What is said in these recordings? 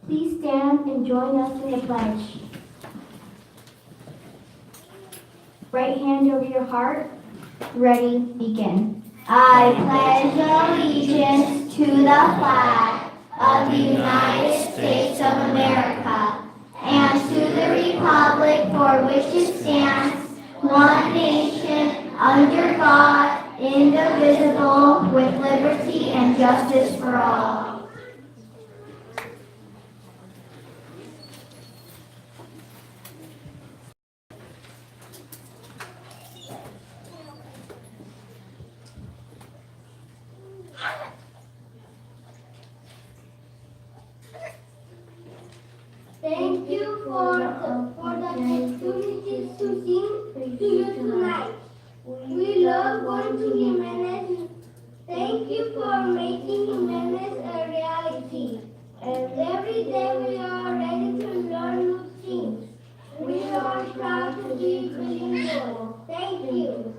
Please stand and join us in the pledge. Right hand over your heart. Ready, begin. I pledge allegiance to the flag of the United States of America and to the republic for which it stands, one nation, under God, indivisible, with liberty and justice for all. Thank you for the opportunity to sing to you tonight. We love going to Jimenez. Thank you for making Jimenez a reality. And every day we are ready to learn new things. We are proud to be bilingual. Thank you.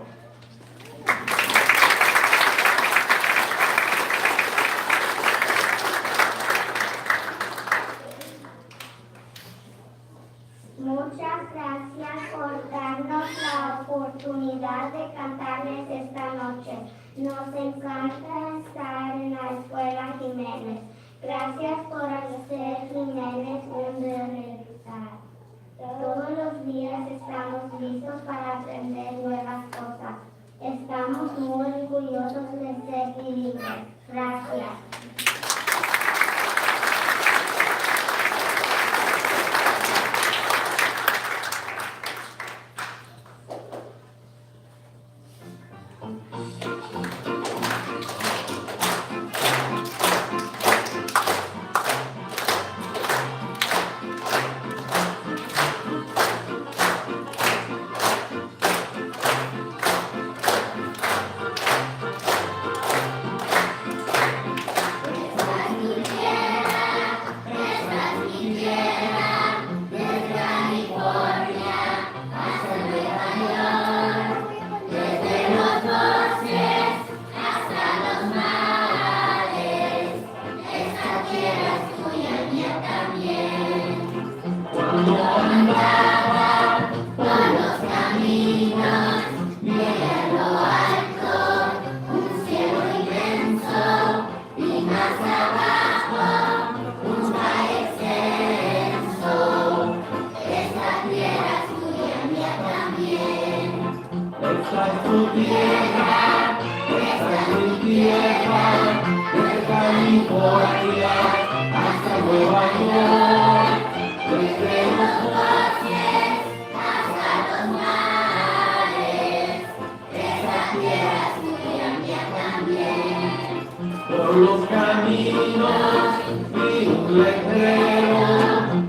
Muchas gracias por darnos la oportunidad de cantarles esta noche. Nos encanta estar en la Escuela Jiménez. Gracias por hacer Jiménez una realidad. Todos los días estamos listos para aprender nuevas cosas. Estamos muy orgullosos de ser bilingües. Gracias. Por los caminos vi un letrero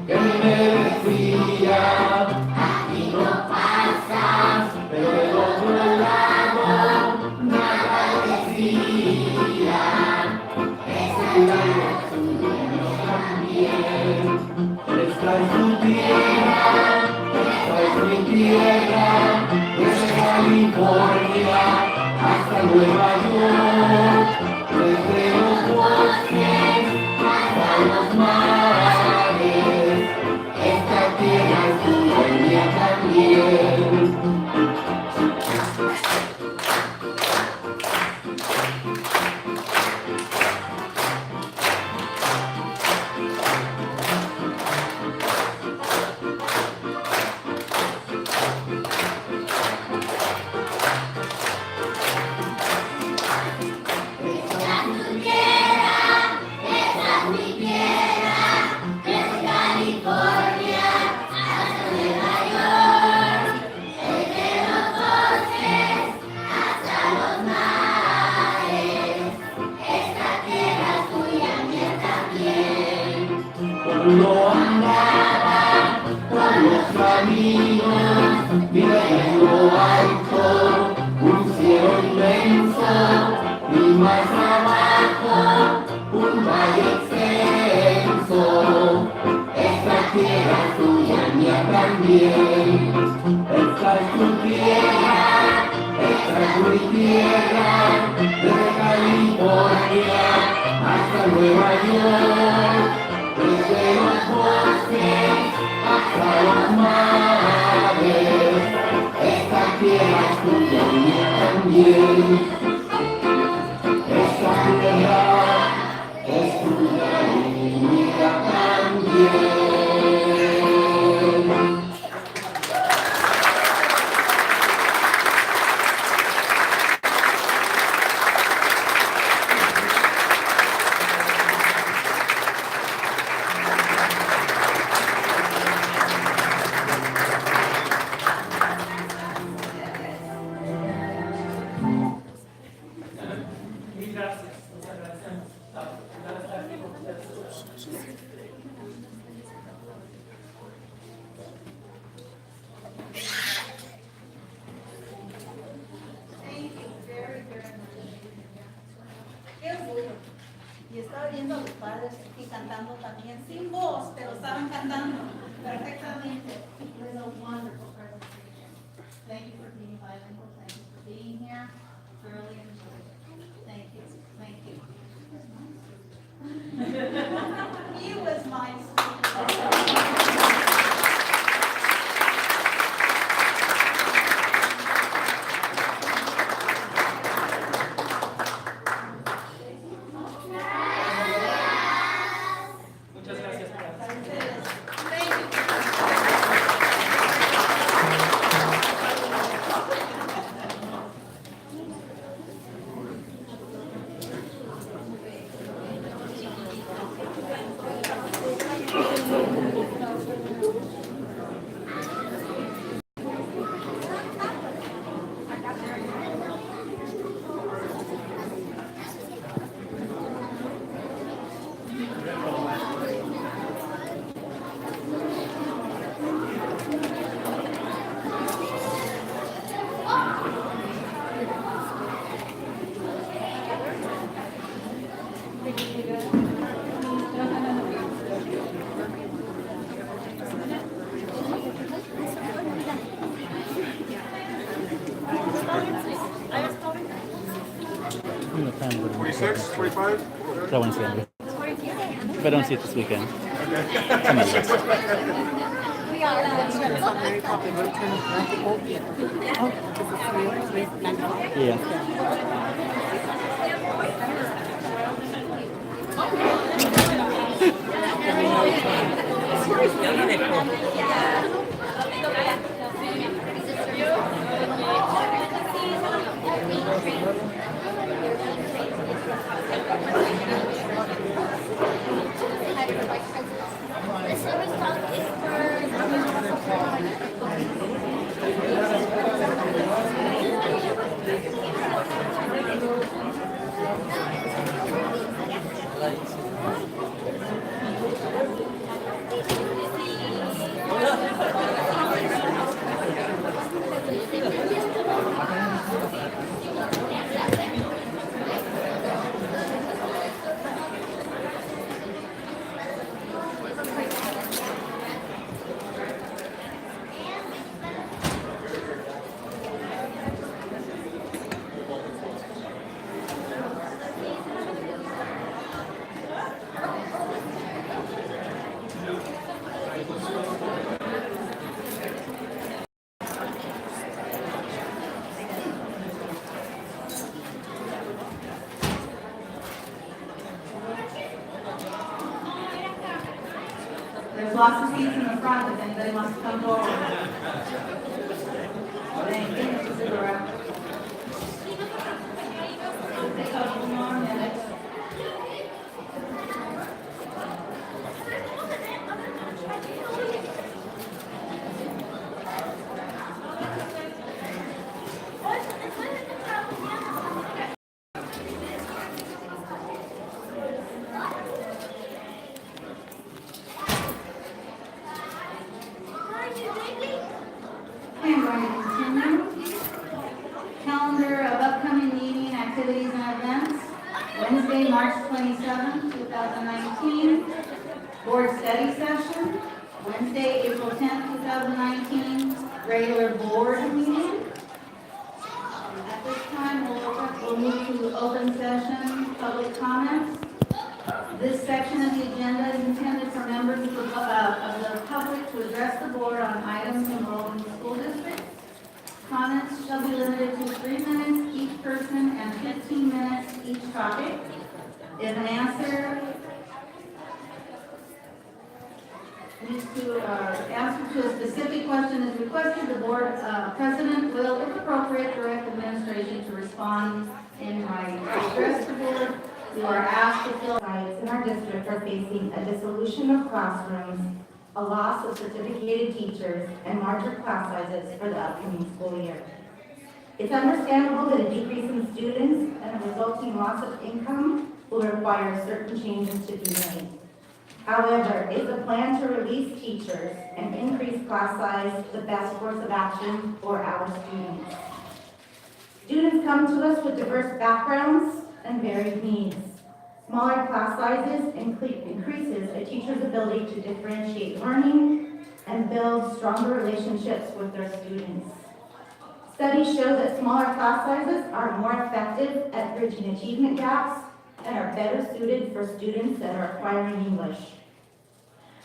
que me decía: aquí no pasas, pero del otro lado nada decía. Esa tierra es tuya también. Esta es tu tierra, esta es mi tierra, desde California hasta Nueva York. Desde los bosques hasta los mares, esta tierra es tuya y mía también. Cuando andaba por los caminos, mira en lo alto un cielo inmenso y más abajo un valle extenso. Esta tierra es tuya, mía también. Esta es tu tierra, esta es mi tierra, desde California hasta Nueva York. Desde también. Esta tierra es tuya y mía también. Y estaba viendo a los padres aquí cantando también, sin voz, pero estaban cantando perfectamente. It was a wonderful presentation. Thank you for being bilingual. Thank you for being here. Thoroughly enjoyed it. Thank you. Thank you. He was my speaker. I'm gonna plan to go to 26, 25? that Wednesday. If I don't see it this weekend. Come on, let's. Yeah. There's lots of seats in the front if anybody wants to come forward. Thank you, Mrs. Segura. A couple more minutes. Okay, I'm going to continue. Calendar of upcoming meeting activities and events. Wednesday, March 27, 2019. Board study session. Wednesday, April 10, 2019. Regular board meeting. At this time, we'll move to open session, public comments. This section of the agenda is intended for members of the public to address the board on items involving the school district. Comments shall be limited to 3 minutes each person and 15 minutes each topic. If an answer to a specific question is requested, the board president will, if appropriate, direct administration to respond in writing. To address the board, you are asked to fill. Sites in our district are facing a dissolution of classrooms, a loss of certificated teachers, and larger class sizes for the upcoming school year. It's understandable that a decrease in students and a resulting loss of income will require certain changes to be made. However, is the plan to release teachers and increase class size the best course of action for our students? Students come to us with diverse backgrounds and varied needs. Smaller class sizes increases a teacher's ability to differentiate learning and build stronger relationships with their students. Studies show that smaller class sizes are more effective at bridging achievement gaps and are better suited for students that are acquiring English.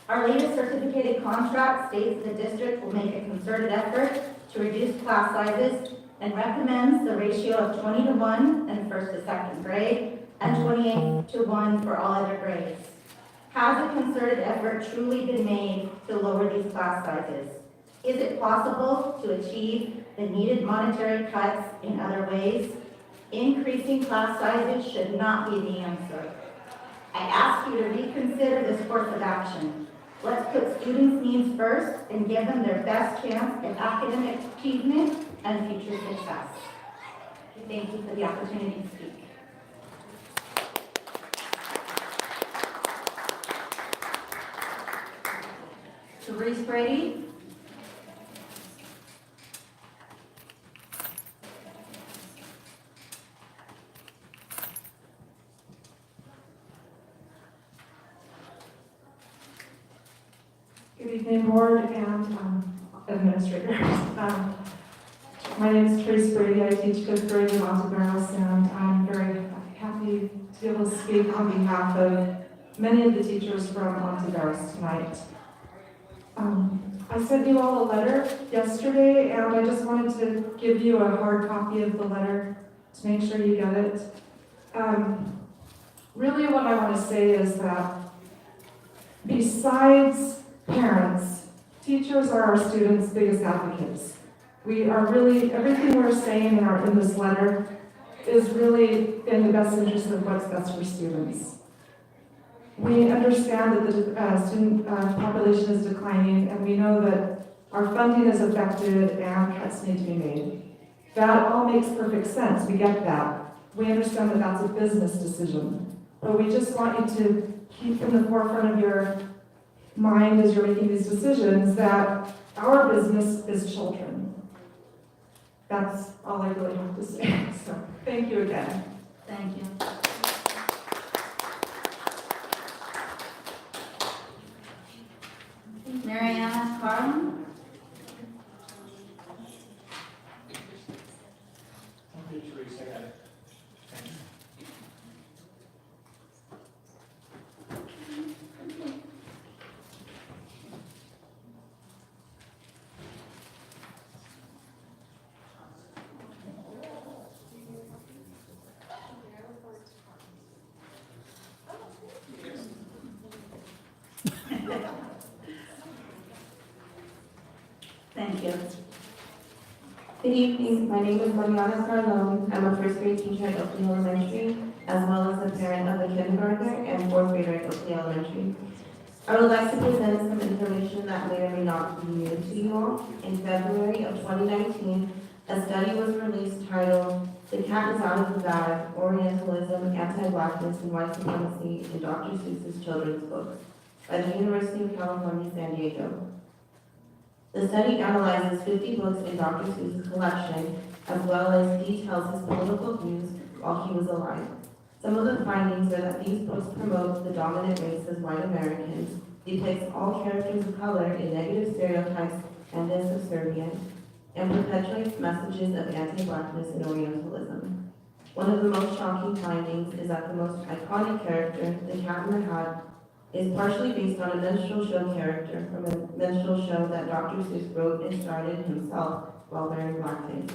Our latest certificated contract states the district will make a concerted effort to reduce class sizes and recommends the ratio of 20:1 in first to second grade and 28:1 for all other grades. Has a concerted effort truly been made to lower these class sizes? Is it possible to achieve the needed monetary cuts in other ways? Increasing class sizes should not be the answer. I ask you to reconsider this course of action. Let's put students' needs first and give them their best chance at academic achievement and future success. Thank you for the opportunity to speak. Therese Brady. Good evening, board and administrators. My name is Trace Brady. I teach fifth grade in Monteveros, and I'm very happy to be able to speak on behalf of many of the teachers from Monteveros tonight. I sent you all a letter yesterday, and I just wanted to give you a hard copy of the letter to make sure you get it. Really what I want to say is that besides parents, teachers are our students' biggest advocates. We are really, everything we're saying in this letter is really in the best interest of what's best for students. We understand that the student population is declining, and we know that our funding is affected and cuts need to be made. That all makes perfect sense. We get that. We understand that that's a business decision. But we just want you to keep in the forefront of your mind as you're making these decisions that our business is children. That's all I really have to say. So thank you again. Thank you. Mariana Carlin. Thank you. Good evening, my name is Mariana Carlone. I'm a first grade teacher at Oakley Elementary, as well as a parent of a kindergartner and fourth grader at Oakley Elementary. I would like to present some information that may or may not be new to you all. In February of 2019, a study was released titled "The Cat is Out of the Bag: Orientalism, Anti-Blackness, and White Supremacy in Dr. Seuss's Children's Books" by the University of California, San Diego. The study analyzes 50 books in Dr. Seuss's collection, as well as details his political views while he was alive. Some of the findings are that these books promote the dominant race as white Americans, depicts all characters of color in negative stereotypes and is subservient, and perpetuates messages of anti-Blackness and Orientalism. One of the most shocking findings is that the most iconic character, the Cat in the Hat, is partially based on a minstrel show character from a minstrel show that Dr. Seuss wrote and started himself while wearing blackface.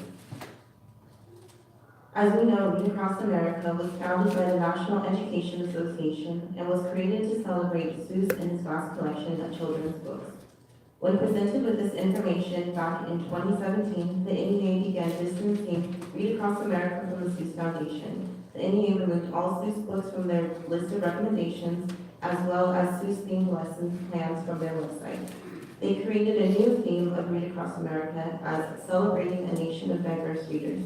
As we know, Read Across America was founded by the National Education Association and was created to celebrate Seuss and his vast collection of children's books. When presented with this information back in 2017, the NEA began distancing Read Across America from the Seuss Foundation. The NEA removed all Seuss books from their list of recommendations, as well as Seuss-themed lesson plans from their website. They created a new theme of Read Across America as Celebrating a Nation of Diverse Readers,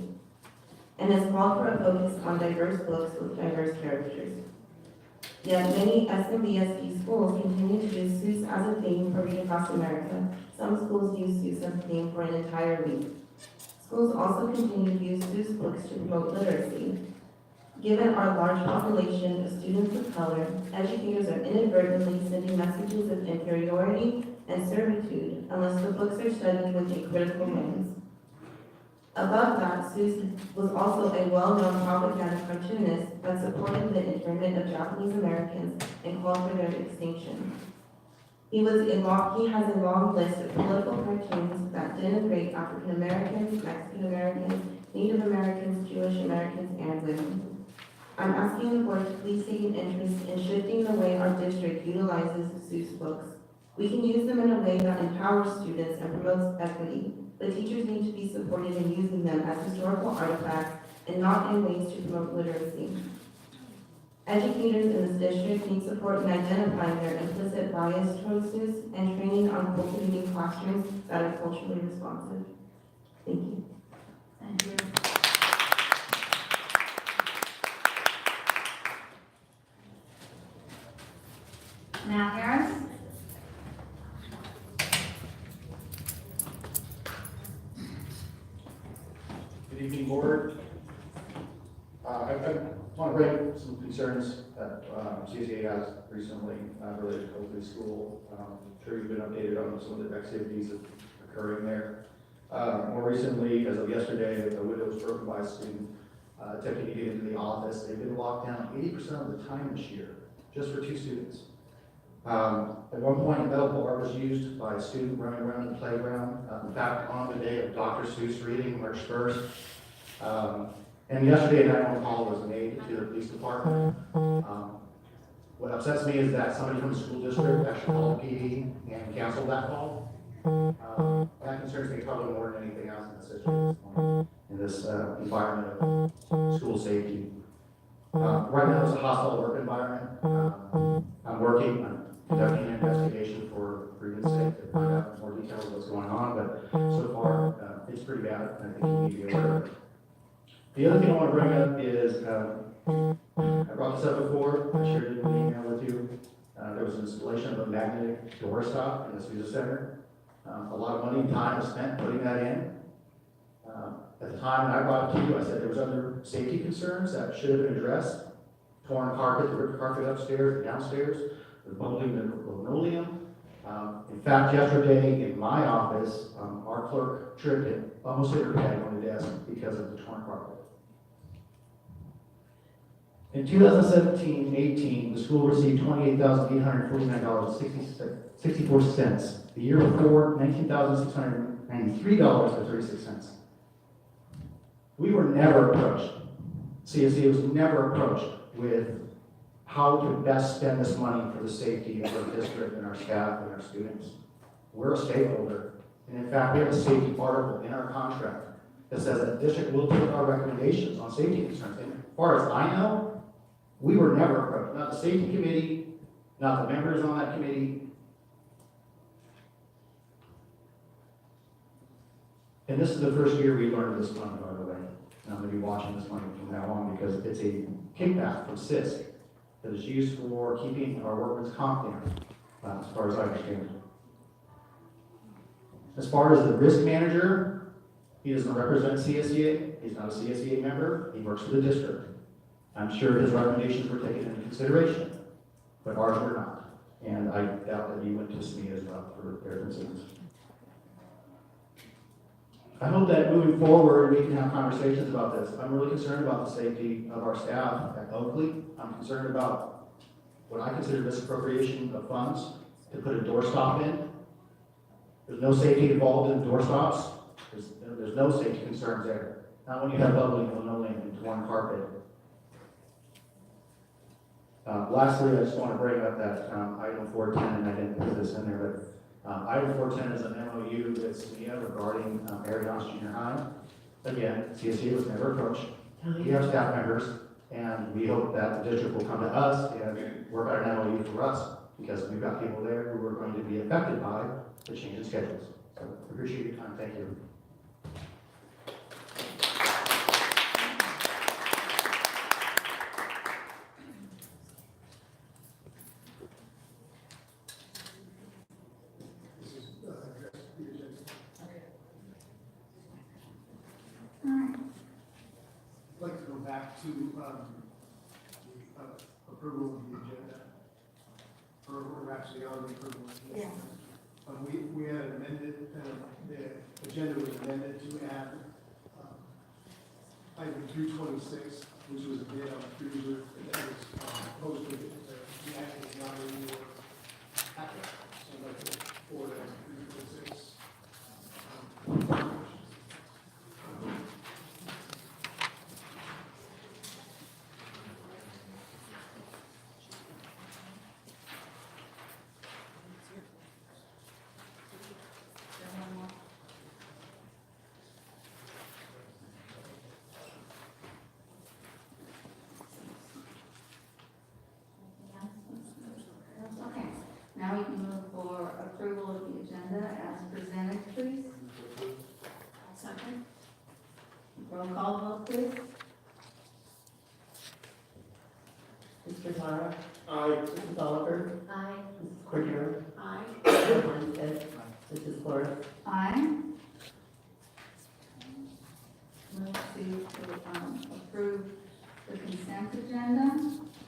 and has called for a focus on diverse books with diverse characters. Yet many SMBSD schools continue to use Seuss as a theme for Read Across America. Some schools use Seuss as a theme for an entire week. Schools also continue to use Seuss books to promote literacy. Given our large population of students of color, educators are inadvertently sending messages of inferiority and servitude unless the books are studied with a critical lens. Above that, Seuss was also a well-known propaganda cartoonist that supported the internment of Japanese Americans and called for their extinction. He has a long list of political cartoons that denigrate African Americans, Mexican Americans, Native Americans, Jewish Americans, and women. I'm asking the board to please take an interest in shifting the way our district utilizes Seuss books. We can use them in a way that empowers students and promotes equity, but teachers need to be supported in using them as historical artifacts and not in ways to promote literacy. Educators in this district need support in identifying their implicit bias towards Seuss and training on cultivating classrooms that are culturally responsive. Thank you. Thank you. Now, Harris? Good evening, board. I want to raise some concerns that CSA has recently related to Oakley School. I'm sure you've been updated on some of the activities occurring there. More recently, as of yesterday, the window was broken by a student attempting to get into the office. They've been locked down 80% of the time this year, just for 2 students. At one point, a metal bar was used by a student running around the playground. In fact, on the day of Dr. Seuss reading, March 1st. And yesterday, a 911 call was made to the police department. What upsets me is that somebody from the school district actually called PD and canceled that call. That concerns me probably more than anything else in this situation, in this environment of school safety. Right now, it's a hostile work environment. I'm working on conducting an investigation for grievance's sake to find out more details of what's going on, but so far, it's pretty bad, and I think you need to be aware of it. The other thing I want to bring up is, I brought this up before, I shared it in an email with you. There was an installation of a magnetic doorstop in the Sousa Center. A lot of money and time was spent putting that in. At the time when I brought it to you, I said there was other safety concerns that should have been addressed. Torn carpet, the ripped carpet upstairs and downstairs, the bubbling linoleum. In fact, yesterday in my office, our clerk tripped and almost hit her head on the desk because of the torn carpet. In 2017-18, the school received $28,849.64. The year before, $19,693.36. We were never approached. CSE was never approached with how to best spend this money for the safety of our district and our staff and our students. We're a stakeholder. And in fact, we have a safety article in our contract that says that the district will take our recommendations on safety concerns. And as far as I know, we were never approached. Not the safety committee, not the members on that committee. And this is the first year we learned this money, by the way. And I'm going to be watching this money from now on because it's a kickback from CISC that is used for keeping our workers' comp down, as far as I understand it. As far as the risk manager, he doesn't represent CSEA. He's not a CSEA member. He works for the district. I'm sure his recommendations were taken into consideration, but ours were not. And I doubt that he went to SME as well for their concerns. I hope that moving forward, we can have conversations about this. I'm really concerned about the safety of our staff at Oakley. I'm concerned about what I consider misappropriation of funds to put a doorstop in. There's no safety involved in doorstops. There's no safety concerns there. not when you have bubbling linoleum into one carpet. Lastly, I just want to bring up that item 410, and I didn't put this in there, but item 410 is an MOU with SMIA regarding Arizona's Junior High. Again, CSE was never approached. We have staff members, and we hope that the district will come to us and work out an MOU for us, because we've got people there who are going to be affected by the change in schedules. So appreciate your time. Thank you. I'd like to go back to the approval of the agenda, or we're actually on the approval of the agenda. We had amended, the agenda was amended to add item 226, which was a bid on a cruiser that was posted, the act is not in your packet, so I'd like to forward item 326. Okay, now we can move for approval of the agenda as presented, please. Second. Roll call vote, please. Mr. Lara? Aye. Mrs. Oliver? Aye. Mrs. Cordero? Aye. Mr. Lundstedt? Mrs. Flores? Aye. Move to approve the consent agenda.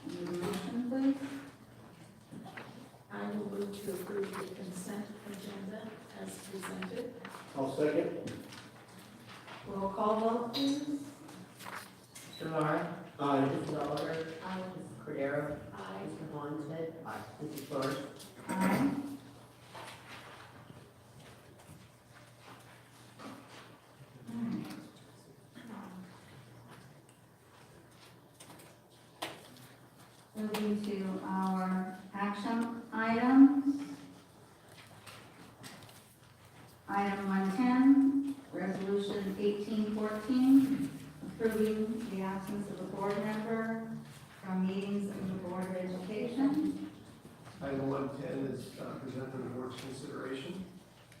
Need a motion, please? I will move to approve the consent agenda as presented. I'll second. Roll call vote, please. Mr. Lara? Aye. Mrs. Oliver? Aye. Mrs. Cordero? Aye. Mr. Lundstedt? Mrs. Flores? Aye. Moving to our action items. Item 110, Resolution 1814, approving the absence of a board member from meetings of the Board of Education. Item 110 is presented for the board's consideration.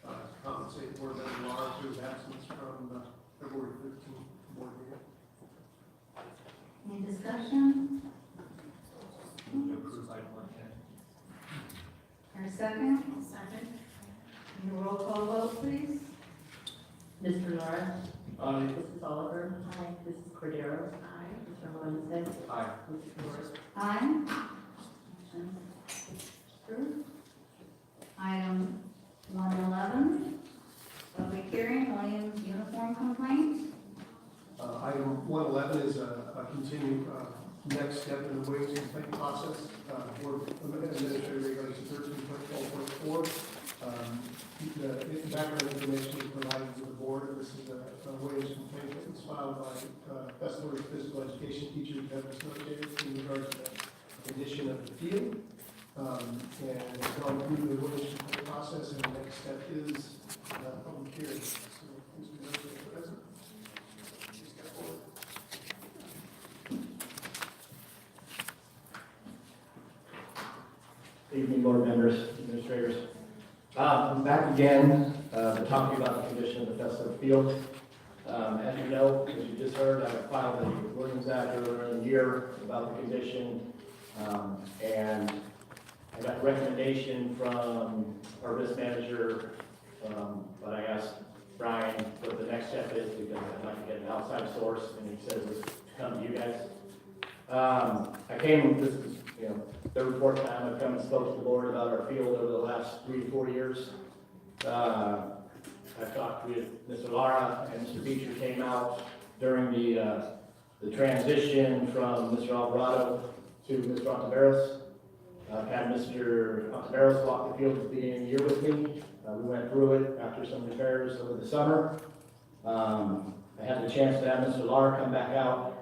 To compensate board member Laura for his absence from February 15th board meeting. Any discussion? Approve item 110. Or a second? Second. And a roll call vote, please. Mr. Lara? Aye. Mrs. Oliver? Aye. Mrs. Cordero? Aye. Mr. Lundstedt? Aye. Mrs. Flores? Aye. Motion approved. Item 111, public hearing, Williams uniform complaint. Item 111 is a continued next step in the Williams complaint process. Board Administrative Regulation 13.12.4. The background information is provided to the board. This is a Williams complaint that was filed by Fessler's Physical Education Teachers Veterans Association in regards to the condition of the field. And it's gone through the Williams complaint process, and the next step is public hearing. So, Mr. President, please step forward. Good evening, board members, administrators. I'm back again to talk to you about the condition of the Fessler Field. As you know, as you just heard, I filed the Williams Act earlier in the year about the condition, and I got a recommendation from our risk manager, but I asked Brian what the next step is because I'd like to get an outside source, and he said it was to come to you guys. I came, this is, third, fourth time I've come and spoke to the board about our field over the last 3 to 4 years. I've talked with Mr. Lara and Mr. Beecher came out during the transition from Mr. Alvarado to Mr. Ontiveros. I've had Mr. Ontiveros walk the field at the beginning of the year with me. We went through it after some repairs over the summer. I I had the chance to have Mr. Lar come back out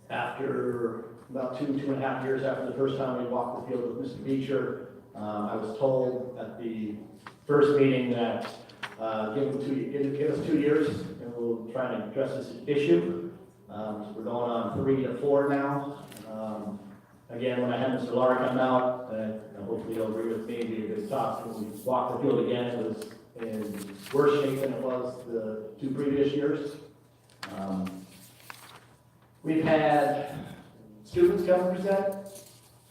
after about 2.5 years after the first time we walked the field with Mr. Beecher. I was told at the first meeting that give us 2 years and we'll try to address this issue. So we're going on 3 to 4 now. Again, when I had Mr. Lar come out, hopefully he'll agree with me, it'd be a good talk. When we walked the field again, it was in worse shape than it was the 2 previous years. We've had students come present.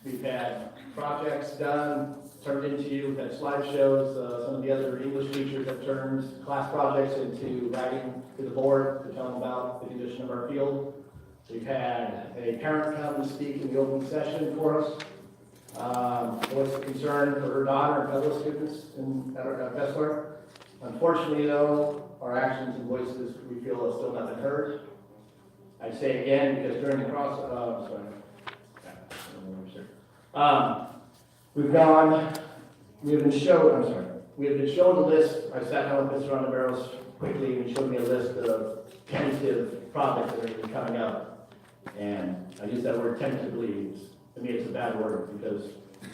We've had projects done, turned into, we've had slideshows. Some of the other English teachers have turned class projects into writing to the board to tell them about the condition of our field. We've had a parent come and speak in the open session for us. Voice of concern for her daughter and fellow students at Fessler. Unfortunately, though, our actions and voices we feel have still not been heard. I say again because during the we have been shown a list. I sat down with Mr. Ontiveros quickly and he showed me a list of tentative projects that are going to be coming up. And I use that word tentatively. To me, it's a bad word because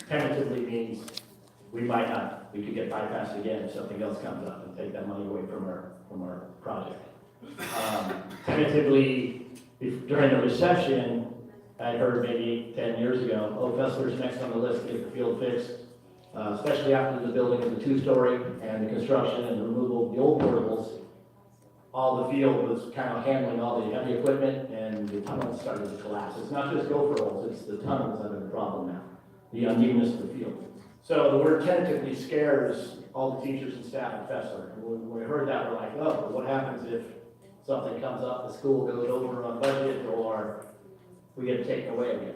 tentatively means we could get bypassed again if something else comes up and take that money away from our project. Tentatively, during the recession, I heard maybe 10 years ago, Fessler's next on the list to get the field fixed, especially after the building of the 2-story and the construction and the removal of the old portables. All the field was kind of handling all the heavy equipment and the tunnels started to collapse. It's not just gopher holes, it's the tunnels that are the problem now, the unevenness of the field. So the word tentatively scares all the teachers and staff at Fessler. And when we heard that, we're like, oh, what happens if something comes up, the school goes over on budget, or we get taken away again?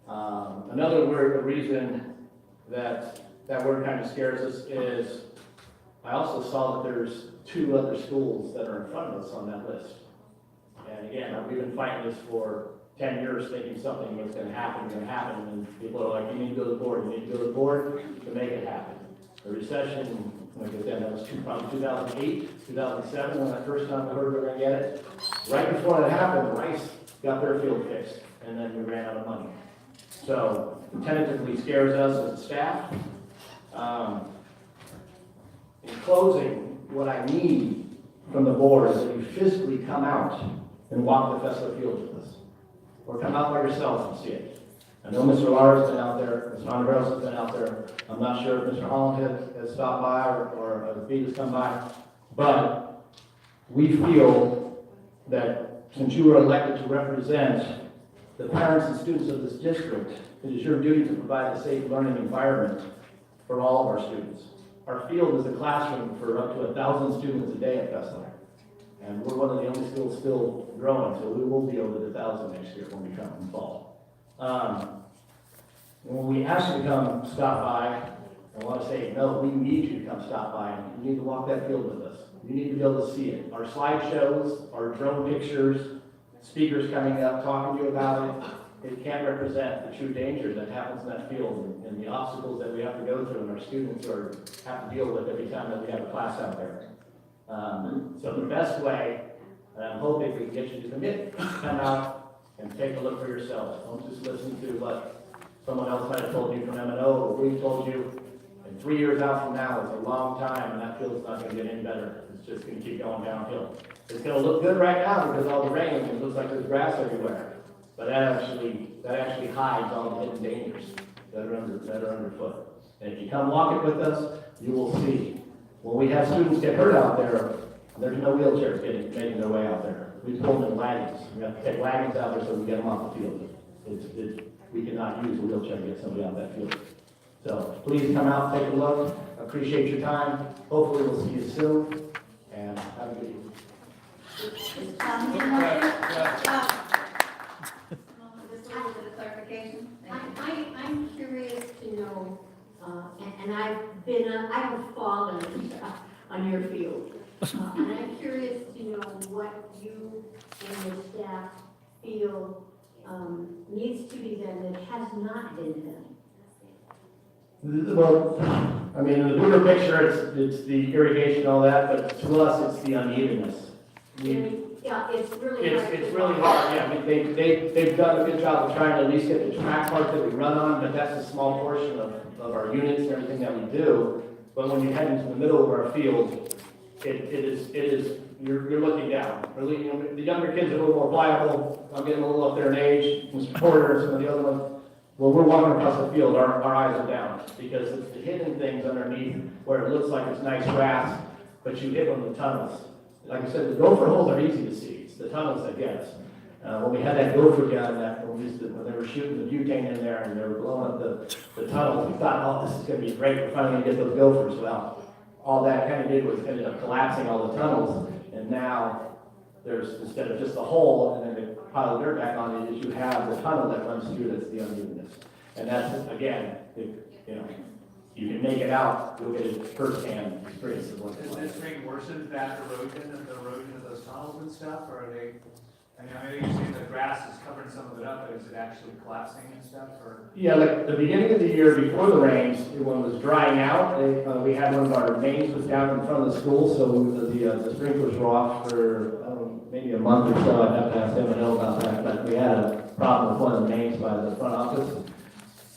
Another reason that word kind of scares us is I also saw that there's 2 other schools that are in front of us on that list. And again, we've been fighting this for 10 years thinking something was going to happen, and people are like, you need to go to the board, to make it happen. The recession, like I said, that was probably 2008, 2007, when that first time I heard we were going to get it. Right before that happened, Rice got their field fixed, and then we ran out of money. So, it tentatively scares us as a staff. In closing, what I need from the board is that you physically come out and walk the Fessler field with us. Or come out by yourself and see it. I know Mr. Lars has been out there, Mr. Ontiveros has been out there. I'm not sure if Mr. Holland has stopped by or Pete has come by. But we feel that since you were elected to represent the parents and students of this district, it is your duty to provide a safe learning environment for all of our students. Our field is a classroom for up to 1,000 students a day at Fessler. And we're one of the only schools still growing, so we will be over the 1,000 next year when we come in fall. When we ask you to come stop by, I want to say, no, we need you to come stop by, and you need to walk that field with us. You need to be able to see it. Our slideshows, our drone pictures, speakers coming up, talking to you about it can't represent the true danger that happens in that field and the obstacles that we have to go through and our students have to deal with every time that we have a class out there. So the best way, and I'm hoping we can get you to commit, come out and take a look for yourselves. Don't just listen to what someone else might have told you from M&O or we've told you. And 3 years out from now, it's a long time, and that field's not going to get any better. It's just going to keep going downhill. It's going to look good right now because all the rain, and it looks like there's grass everywhere. But that actually hides all the hidden dangers that are underfoot. And if you come walk it with us, you will see. When we have students get hurt out there, there's no wheelchairs making their way out there. We pull them in wagons. We have to take wagons out there so we get them off the field. We cannot use a wheelchair to get somebody out that field. So please come out, take a look. Appreciate your time. Hopefully we'll see you soon. And have a good evening. Just a little bit of clarification. I'm curious to know, and I have fallen on your field, and I'm curious to know what you and your staff feel needs to be done that has not been done. Well, I mean, in the bigger picture, it's the irrigation and all that, but to us, it's the unevenness. Yeah, it's really hard. It's really hard, yeah, I mean, they've done a good job of trying to at least get the track part that we run on, but that's a small portion of our units and everything that we do. But when you head into the middle of our field, it is, you're looking down. Really, you know, the younger kids are a little more pliable. I'm getting a little up there in age, Mr. Porter and some of the other ones. When we're walking across the field, our eyes are down because it's the hidden things underneath where it looks like it's nice grass, but you hit on the tunnels. Like I said, the gopher holes are easy to see. It's the tunnels that get us. When we had that gopher gun, when they were shooting the butane in there and they were blowing up the tunnels, we thought, oh, this is going to be great. We're finally going to get those gophers. Well, all that kind of did was ended up collapsing all the tunnels, and now there's, instead of just a hole and then they pile dirt back on it, is you have the tunnel that runs through that's the unevenness. And that's, again, you know, you can make it out, you'll get a first-hand experience of what it's like. Does this rain worsen that erosion and the erosion of those tunnels and stuff, or are they, I mean, I know you're saying the grass is covering some of it up, but is it actually collapsing and stuff, or? Yeah, like the beginning of the year before the rains, when it was drying out, we had one of our mains was down in front of the school, so the sprinklers were off for maybe a month or so. I'd have to ask them to know about that, but we had a problem with one of the mains by the front office.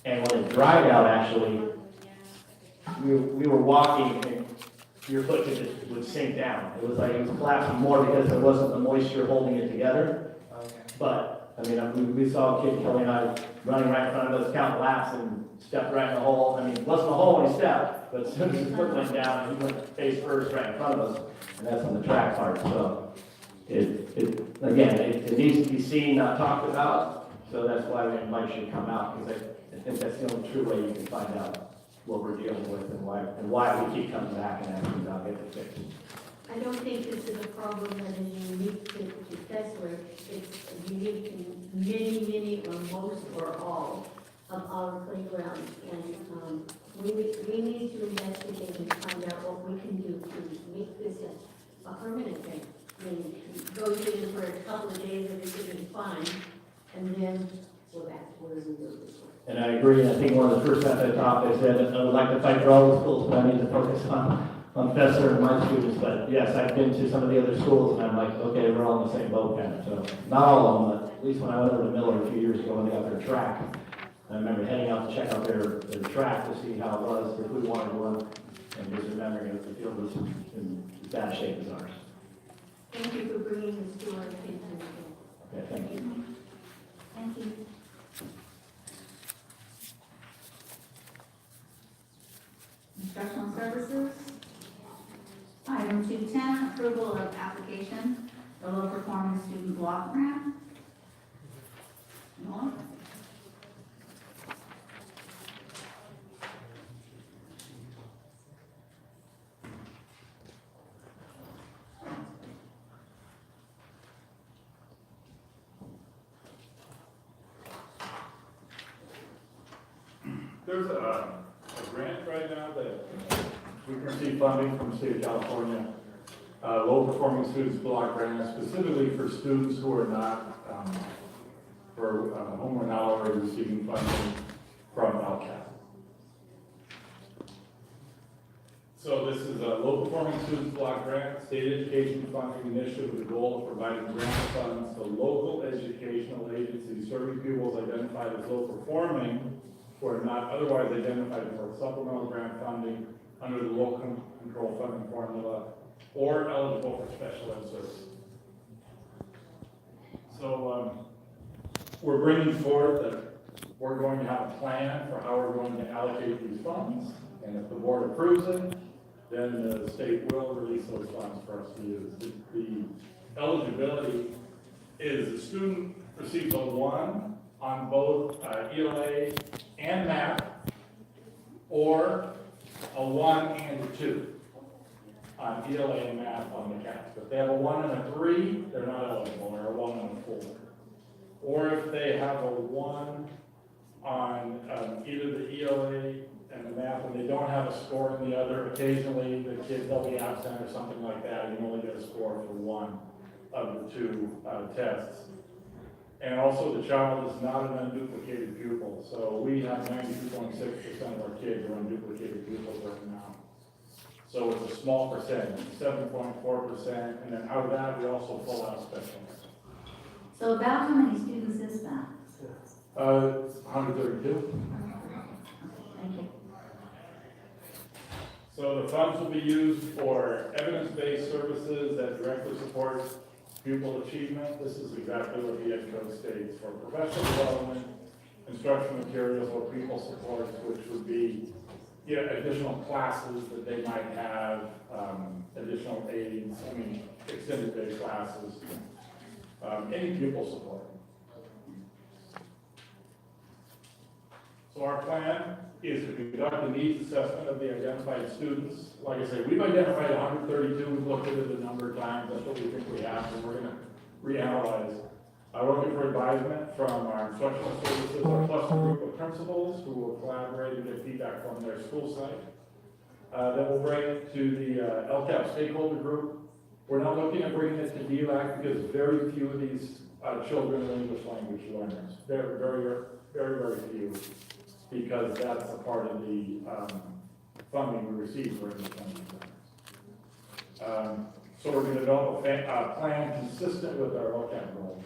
And when it dried out, actually, we were walking and your foot would sink down. It was like it was collapsing more because there wasn't the moisture holding it together. Okay. But, I mean, we saw a kid, Kelly and I, running right in front of us, counting laps and stepped right in the hole. I mean, it wasn't a hole when he stepped, but as soon as his foot went down, he went face first right in front of us. And that's on the track part. So, it needs to be seen, not talked about. So that's why we invite you to come out, because I think that's the only true way you can find out what we're dealing with and why we keep coming back and asking about getting it fixed. I don't think this is a problem that is unique to Fessler. It's unique to many or most or all of our playgrounds. And we need to investigate and find out what we can do to make this a permanent thing. I mean, go in for a couple of days, everything is fine, and then go back to where we were before. And I agree, and I think one of the first times I talked, I said, I would like to fight for all the schools, but I need to focus on Fessler and my students. But yes, I've been to some of the other schools, and I'm like, okay, we're all in the same boat kind of. So, not all of them, but at least when I went over to Miller a few years ago when they got their track, I remember heading out to check out their track to see how it was, if we wanted one, and just remembering that the field was in bad shape as ours. Thank you for bringing this to our attention. Okay, thank you. Thank you. Instructional services. Item 210, approval of application, the low performance student block grant. Noah? There's a grant right now that we can receive funding from the state of California, low performing students block grant, specifically for students who are not, whom are not already receiving funding from LCAP. So this is a low performing students block grant, state education funding initiative with the goal of providing grant funds to local educational agencies serving pupils identified as low performing who are not otherwise identified for supplemental grant funding under the local control funding formula or eligible for special ed services. So we're bringing forth that we're going to have a plan for how we're going to allocate these funds, and if the board approves it, then the state will release those funds for us to use. The eligibility is the student receives a 1 on both ELA and math, or a 1 and a 2 on ELA and math on the CAPS. If they have a 1 and a 3, they're not eligible, or a 1 and a 4. Or if they have a 1 on either the ELA and the math, and they don't have a score in the other, occasionally the kid, they'll be absent or something like that, you can only get a score for 1 of the 2 tests. And also the child is not an unduplicated pupil. So we have 92.6% of our kids are unduplicated pupils right now. So it's a small percentage, 7.4%, and then out of that, we also pull out special ed. So about how many students is that? 132. Thank you. So the funds will be used for evidence-based services that directly support pupil achievement. This is exactly what the Ed Code states for professional development, instructional materials, or pupil supports, which would be additional classes that they might have, additional aids, extended day classes, any pupil support. So our plan is to conduct a needs assessment of the identified students. Like I said, we've identified 132, we've looked at it a number of times, that's what we think we have, and we're gonna reanalyze. We're looking for advisement from our instructional services, our cluster group of principals who will collaborate and get feedback from their school site. Then we'll bring it to the LCAP stakeholder group. We're not looking at bringing it to DLAC because very few of these children are English language learners. They're very few, because that's a part of the funding we receive for English language learners. So we're going to develop a plan consistent with our LCAP goals.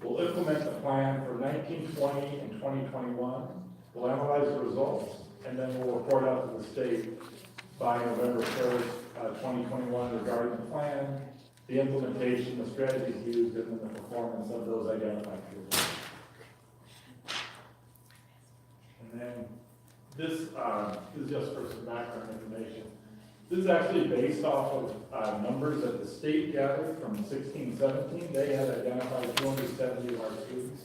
We'll implement the plan for 1920 and 2021. We'll analyze the results, and then we'll report out to the state by November 1st, 2021 regarding the plan, the implementation, the strategies used, and then the performance of those identified pupils. And then this is just for some background information. This is actually based off of numbers that the state gathered from 16-17. They had identified 270 of our students.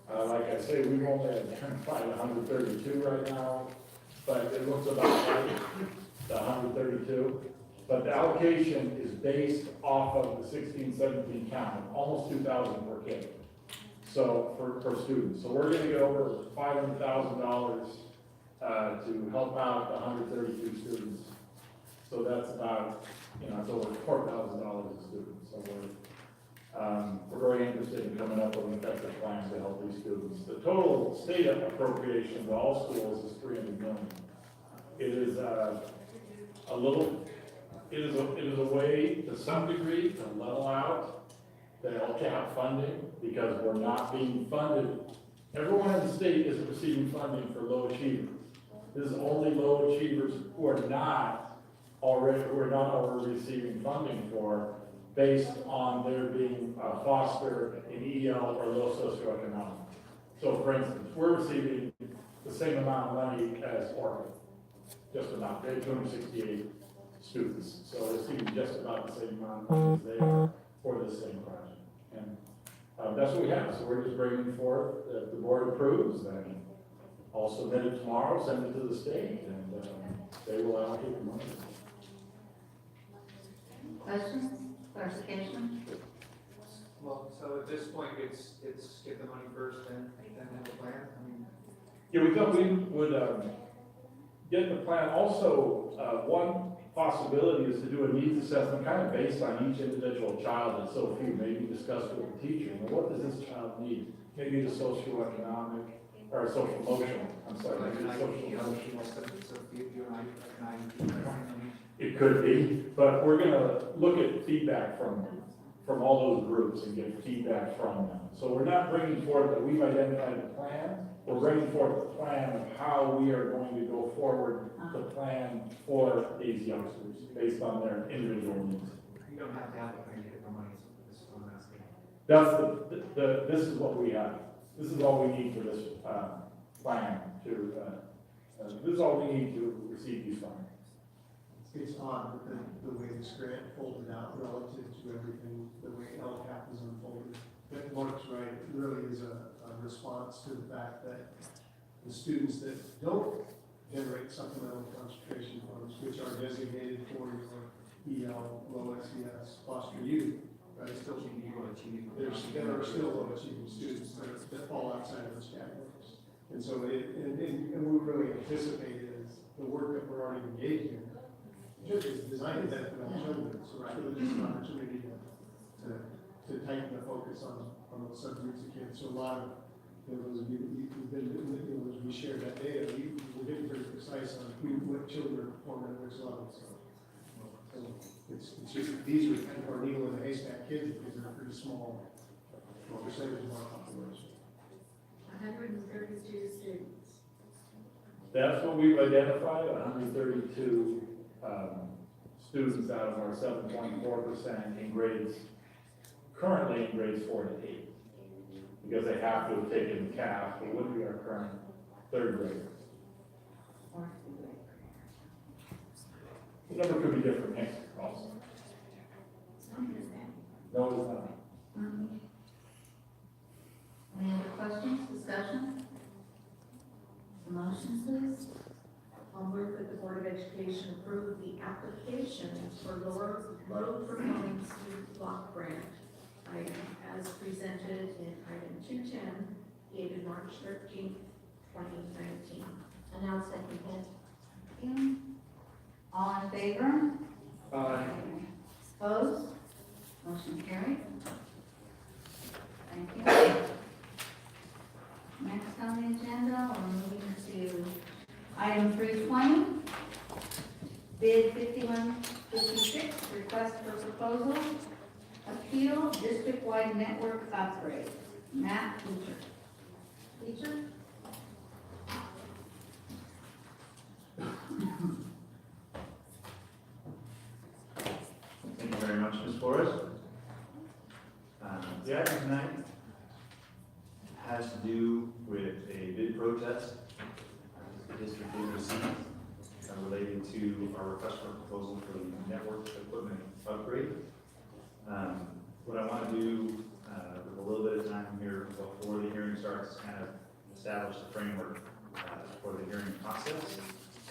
Like I say, we've only identified 132 right now, but it looks about right, the 132. But the allocation is based off of the 16-17 count, almost 2,000 per kid. So per student. So we're going to get over $500,000 to help out the 132 students. So that's about, it's over $4,000 a student. So we're very interested in coming up with an effective plan to help these students. The total state appropriation to all schools is $300 million. It is it is a way to some degree to level out the LCAP funding because we're not being funded. Everyone in the state is receiving funding for low achievers. This is only low achievers who are not already receiving funding for based on their being foster in EL or low socioeconomic. So for instance, we're receiving the same amount of money as Oregon, just about, they have 268 students. So we're receiving just about the same amount of money as they are for the same project. And that's what we have. So we're just bringing forth, if the board approves, then I'll submit it tomorrow, send it to the state, and they will allocate the money. Questions? Clarification? Well, so at this point, it's get the money first, then have a plan? Yeah, we thought we would get the plan. Also, one possibility is to do a needs assessment kind of based on each individual child. It's so few, maybe discuss with the teacher. What does this child need? Maybe the socioeconomic or social emotional. I'm sorry, maybe the social emotional. It could be, but we're going to look at feedback from all those groups and get feedback from them. So we're not bringing forth that we've identified a plan. We're bringing forth a plan of how we are going to go forward to plan for these youngsters based on their individual needs. You don't have to have a plan to get the money, so this is what I'm asking. That's this is what we have. This is all we need for this plan to, this is all we need to receive these funds. It's odd that the way this grant folded out relative to everything, the way LCAP is unfolded. But Mark's right, it really is a response to the fact that the students that don't generate supplemental concentration funds, which are designated for your EL, low SES, foster youth, right? Still should be low achieving. There are still low achieving students that fall outside of those categories. And so and we really anticipate is the work that we're already engaged in is designed to benefit all children. So it's really just an opportunity to tighten the focus on those subgroups of kids. So a lot of those of you who've been, as we shared that data, we're getting pretty precise on what children are performing at which level, so. It's just, these are kind of our needle in the haystack kids, because they're pretty small, percentage of our population. 132 students. That's what we've identified, 132 students out of our 7.4% in grades, currently in grades 4 to 8. Because they have to have taken CAF, but would be our current third graders. The number could be different next year also. No, it's not. Any other questions, discussion? Motion, please. I'll move that the Board of Education approve the application for low performing student block grant item as presented in item 210, dated March 13th, 2019. And I'll second that. Thank you. All in favor? Aye. Opposed? Motion carried. Thank you. Next on the agenda, we're moving to item 320. Bid 5156, request for proposal, appeal, district-wide network upgrade. Matt Teacher. Teacher? Thank you very much, Ms. Flores. The item tonight has to do with a bid protest the district did receive related to our request for proposal for the network equipment upgrade. What I want to do with a little bit of time here before the hearing starts is kind of establish the framework for the hearing process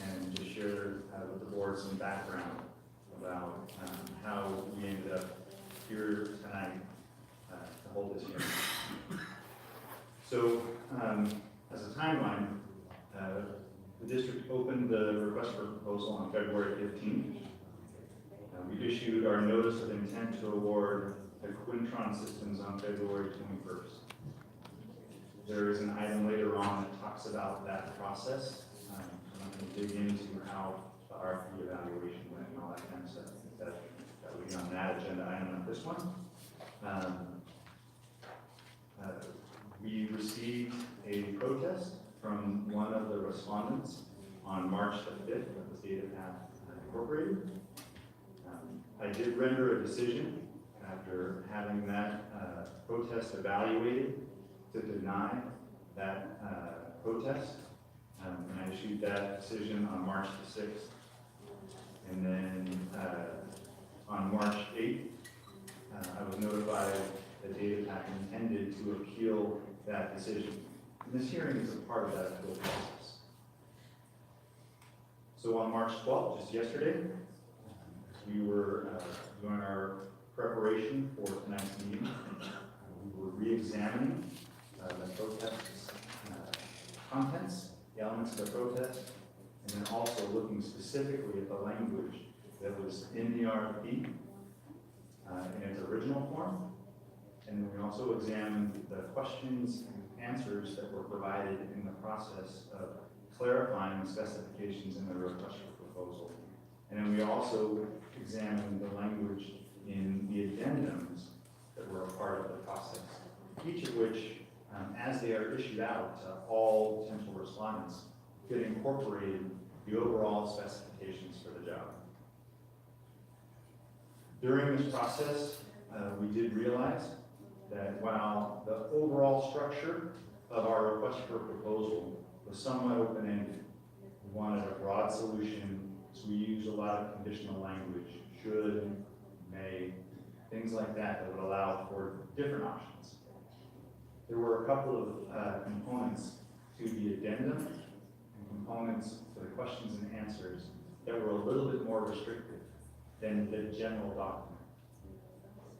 and just share with the board some background about how we ended up here tonight to hold this hearing. So, as a timeline, the district opened the request for proposal on February 15th. We issued our notice of intent to award the Quintron systems on February 21st. There is an item later on that talks about that process. I'm not going to dig into how the RFP evaluation went and all that kind of stuff. That would be on that agenda item, not this one. We received a protest from one of the respondents on March the 5th that was dated at Incorporated. I did render a decision after having that protest evaluated to deny that protest. And I issued that decision on March the 6th. And then on March 8th, I was notified that Data Pack intended to appeal that decision. And this hearing is a part of that appeal process. So on March 12th, just yesterday, we were doing our preparation for tonight's meeting. We were re-examining the protest's contents, the elements of the protest, and then also looking specifically at the language that was in the RFP in its original form. And then we also examined the questions and answers that were provided in the process of clarifying the specifications in the request for proposal. And then we also examined the language in the addendums that were a part of the process, each of which, as they are issued out to all potential respondents, get incorporated the overall specifications for the job. During this process, we did realize that while the overall structure of our request for proposal was somewhat open-ended, we wanted a broad solution, so we used a lot of conditional language, should, may, things like that that would allow for different options. There were a couple of components to the addendum and components to the questions and answers that were a little bit more restrictive than the general document.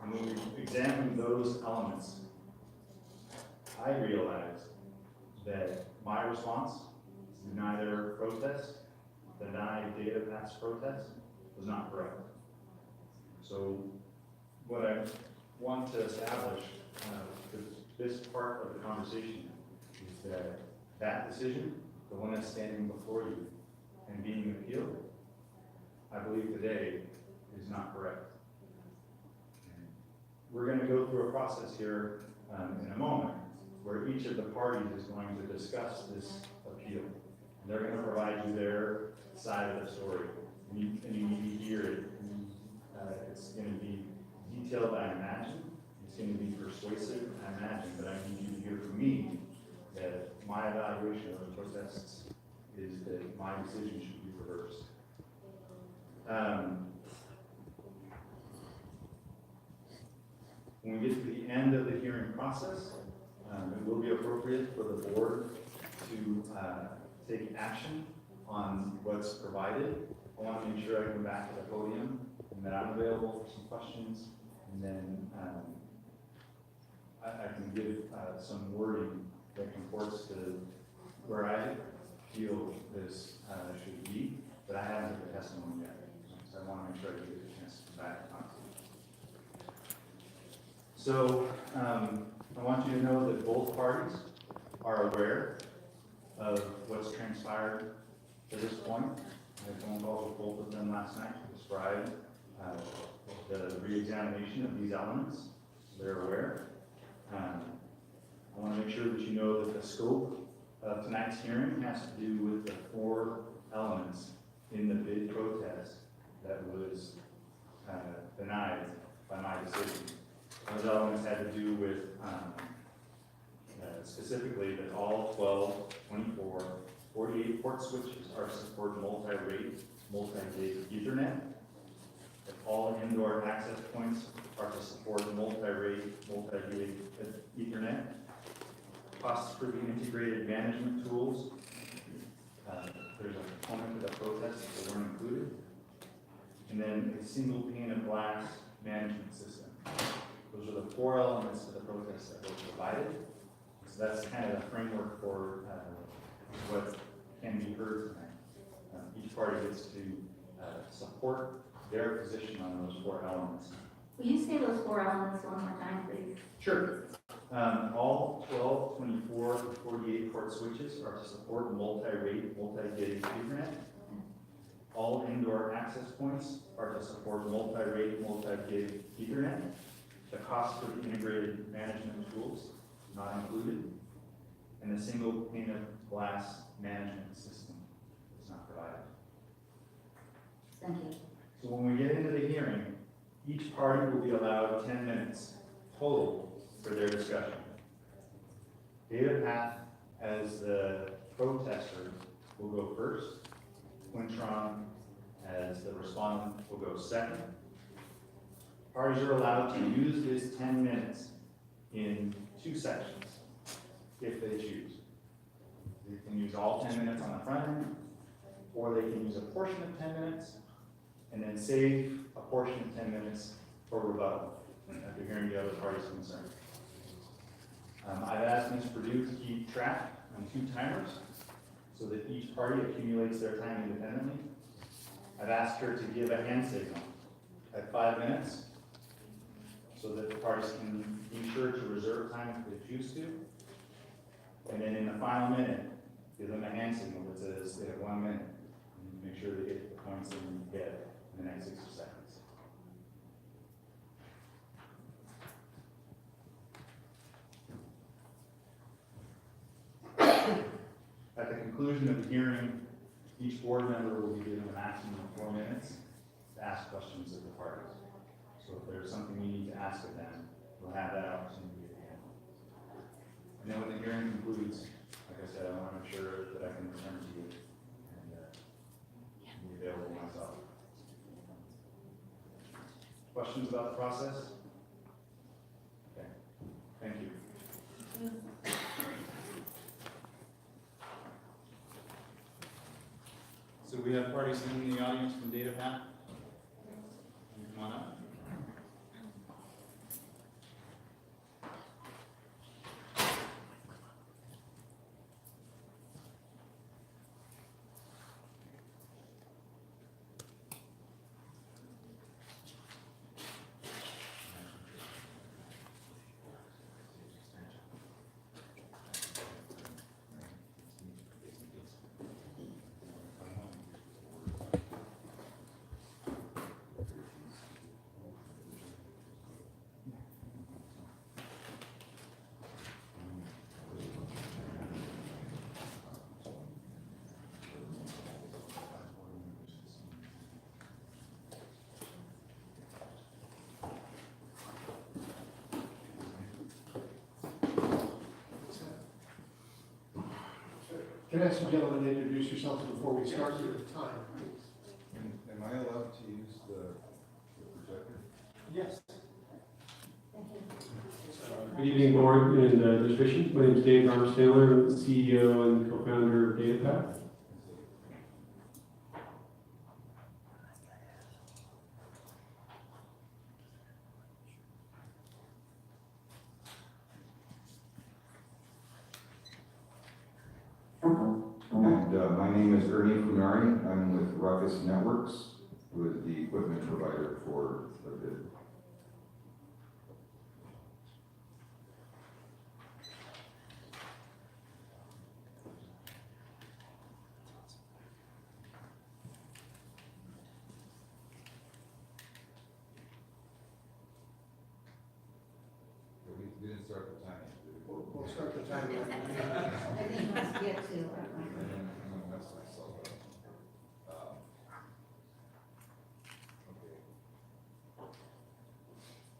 And when we examined those elements, I realized that my response to deny their protest, deny Data Pack's protest, was not correct. So what I want to establish with this part of the conversation is that that decision, the one that's standing before you, can being appealed, I believe today is not correct. We're going to go through a process here in a moment where each of the parties is going to discuss this appeal. And they're going to provide you their side of the story. And you need to hear it. It's going to be detailed, I imagine. It's going to be persuasive, I imagine. But I need you to hear from me that my evaluation of the protests is that my decision should be reversed. When we get to the end of the hearing process, it will be appropriate for the board to take action on what's provided. I want to make sure I come back to the podium and that I'm available for some questions, and then I can give some wording that comports to where I feel this should be, but I haven't heard the testimony yet. So I want to make sure I give you a chance to come back and talk to you. So I want you to know that both parties are aware of what's transpired to this point. I had phone calls with both of them last night to describe the re-examination of these elements. They're aware. I want to make sure that you know that the scope of tonight's hearing has to do with the 4 elements in the bid protest that was denied by my decision. Those elements had to do with specifically that all 12, 24, 48 port switches are to support multi-rate, multi-gig Ethernet. That all indoor access points are to support multi-rate, multi-gig Ethernet. Costs for the integrated management tools. There's a component of the protest that weren't included. And then a single pane of glass management system. Those are the 4 elements of the protest that were provided. So that's kind of the framework for what can be heard tonight. Each party gets to support their position on those 4 elements. Will you say those 4 elements one more time, please? Sure. All 12, 24, 48 port switches are to support multi-rate, multi-gig Ethernet. All indoor access points are to support multi-rate, multi-gig Ethernet. The cost for the integrated management tools is not included. And the single pane of glass management system is not provided. Thank you. So when we get into the hearing, each party will be allowed 10 minutes total for their discussion. Data Path, as the protester, will go first. Quintron, as the respondent, will go second. Parties are allowed to use this 10 minutes in 2 sections, if they choose. They can use all 10 minutes on the front end, or they can use a portion of 10 minutes, and then save a portion of 10 minutes for rebuttal, after hearing the other party's concern. I've asked Ms. Purdue to keep track on 2 timers, so that each party accumulates their time independently. I've asked her to give a hand signal at 5 minutes, so that the parties can be sure to reserve time if they choose to. And then in the final minute, give them a hand signal that says they have 1 minute. And make sure they get the points they need to get in the next 60 seconds. At the conclusion of the hearing, each board member will be given a maximum of 4 minutes to ask questions of the parties. So if there's something you need to ask of them, we'll have that opportunity at the end. And then when the hearing concludes, like I said, I want to make sure that I can return to you and be available myself. Questions about the process? Okay, thank you. So we have parties in the audience from Data Path. Come on up. Can I ask you gentlemen to introduce yourselves before we start your time, please? Am I allowed to use the projector? Yes. Good evening, board and administration. My name is Dave Armstaler, I'm the CEO and co-founder of DataPath. And my name is Ernie Funari. I'm with Ruckus Networks, who is the equipment provider for the bid. We didn't start the time yet, did we? We'll start the time. I think let's get to. I'm gonna mess myself up. Okay.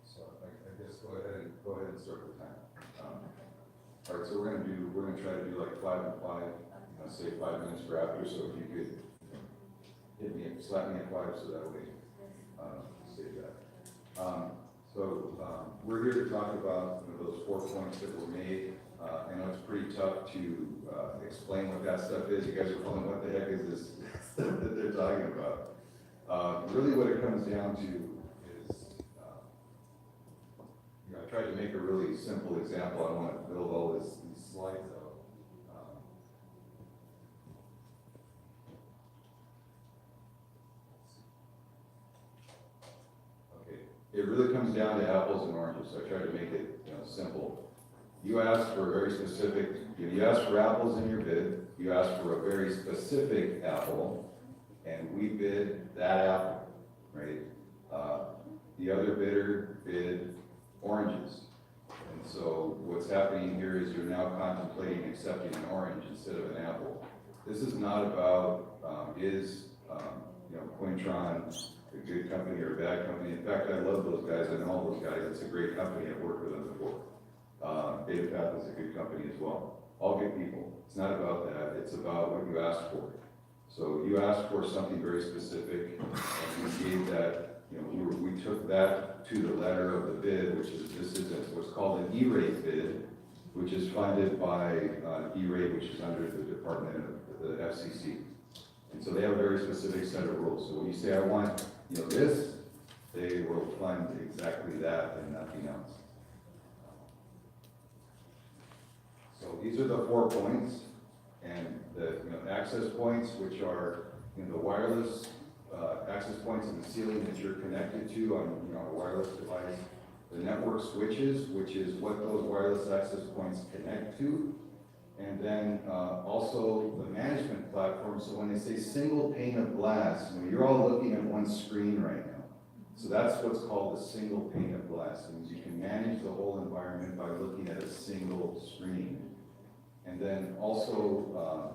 So I guess go ahead and start the time. All right, so we're gonna try to do like 5 and 5, say 5 minutes for after, so if you could slap me at 5 so that way, save that. We're here to talk about those 4 points that were made. I know it's pretty tough to explain what that stuff is. You guys are wondering what the heck is this stuff that they're talking about. Really what it comes down to is, I tried to make a really simple example. I don't want to build all these slides out. It really comes down to apples and oranges, so I try to make it simple. You ask for a very specific, you ask for apples in your bid, you ask for a very specific apple, and we bid that apple, right? The other bidder bid oranges. And so what's happening here is you're now contemplating accepting an orange instead of an apple. This is not about Quintron a good company or a bad company. In fact, I love those guys. I know all those guys. It's a great company. I've worked with them before. DataPath is a good company as well. All good people. It's not about that. It's about what you asked for. So you asked for something very specific, and we gave that. We took that to the letter of the bid, which is what's called an E-rate bid, which is funded by E-rate, which is under the Department of the FCC. And so they have a very specific set of rules. So when you say, I want this, they will fund exactly that and nothing else. So these are the 4 points, and the access points, which are the wireless access points in the ceiling that you're connected to on a wireless device. The network switches, which is what those wireless access points connect to. And then also the management platform. So when they say single pane of glass, you're all looking at one screen right now. So that's what's called a single pane of glass. It means you can manage the whole environment by looking at a single screen. And then also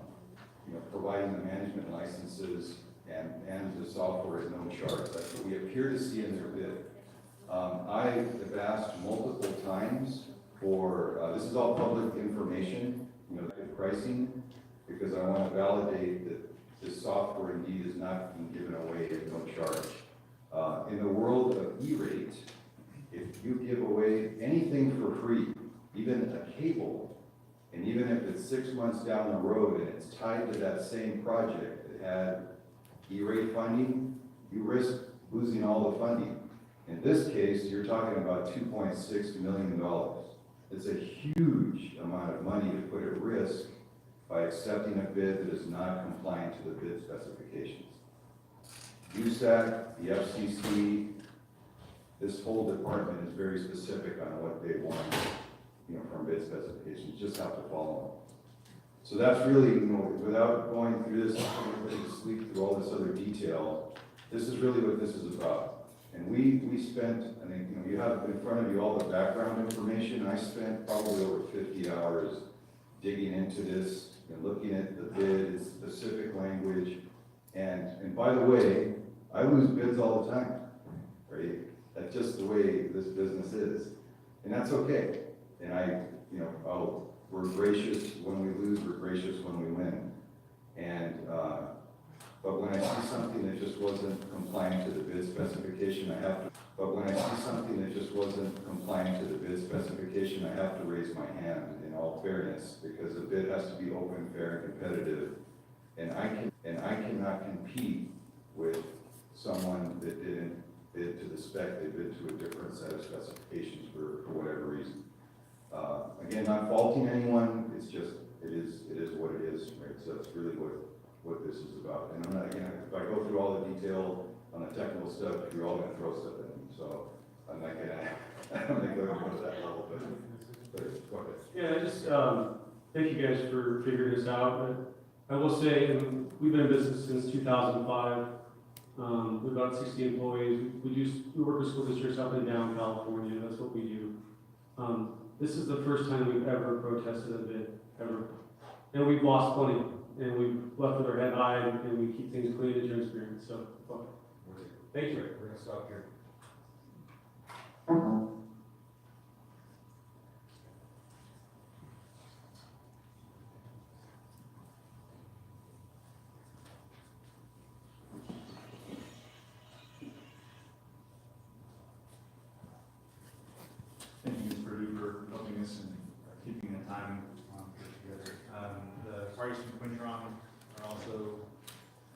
providing the management licenses and the software at no charge. That's what we appear to see in their bid. I have asked multiple times for, this is all public information, pricing, because I want to validate that this software indeed is not being given away at no charge. In the world of E-rate, if you give away anything for free, even a cable, and even if it's 6 months down the road and it's tied to that same project that had E-rate funding, you risk losing all the funding. In this case, you're talking about $2.6 million. It's a huge amount of money to put at risk by accepting a bid that is not compliant to the bid specifications. USAC, the FCC, this whole department is very specific on what they want, from bid specifications. You just have to follow them. So that's really, without going through this, sleep through all this other detail, this is really what this is about. And we spent, you have in front of you all the background information. I spent probably over 50 hours digging into this and looking at the bid, its specific language. And by the way, I lose bids all the time, right? That's just the way this business is. And that's okay. And we're gracious when we lose, we're gracious when we win. But when I see something that just wasn't compliant to the bid specification, I have to, raise my hand in all fairness, because the bid has to be open, fair, and competitive. And I cannot compete with someone that didn't bid to the spec, they bid to a different set of specifications for whatever reason. Again, not faulting anyone, it's just, it is what it is, right? So that's really what this is about. And I'm not, again, if I go through all the detail on the technical stuff, you're all gonna throw stuff at me. So I'm not gonna go to that level, but go ahead. Yeah, I just, thank you guys for figuring this out. I will say, we've been in business since 2005. We're about 60 employees. We work with school districts up and down California. That's what we do. This is the first time we've ever protested a bid, ever. And we've lost plenty. And we've left with our head high, and we keep things clean and transparent. So, thank you. We're gonna stop here. Thank you, Ms. Purdue, for helping us and keeping the time put together. The parties from Quintron are also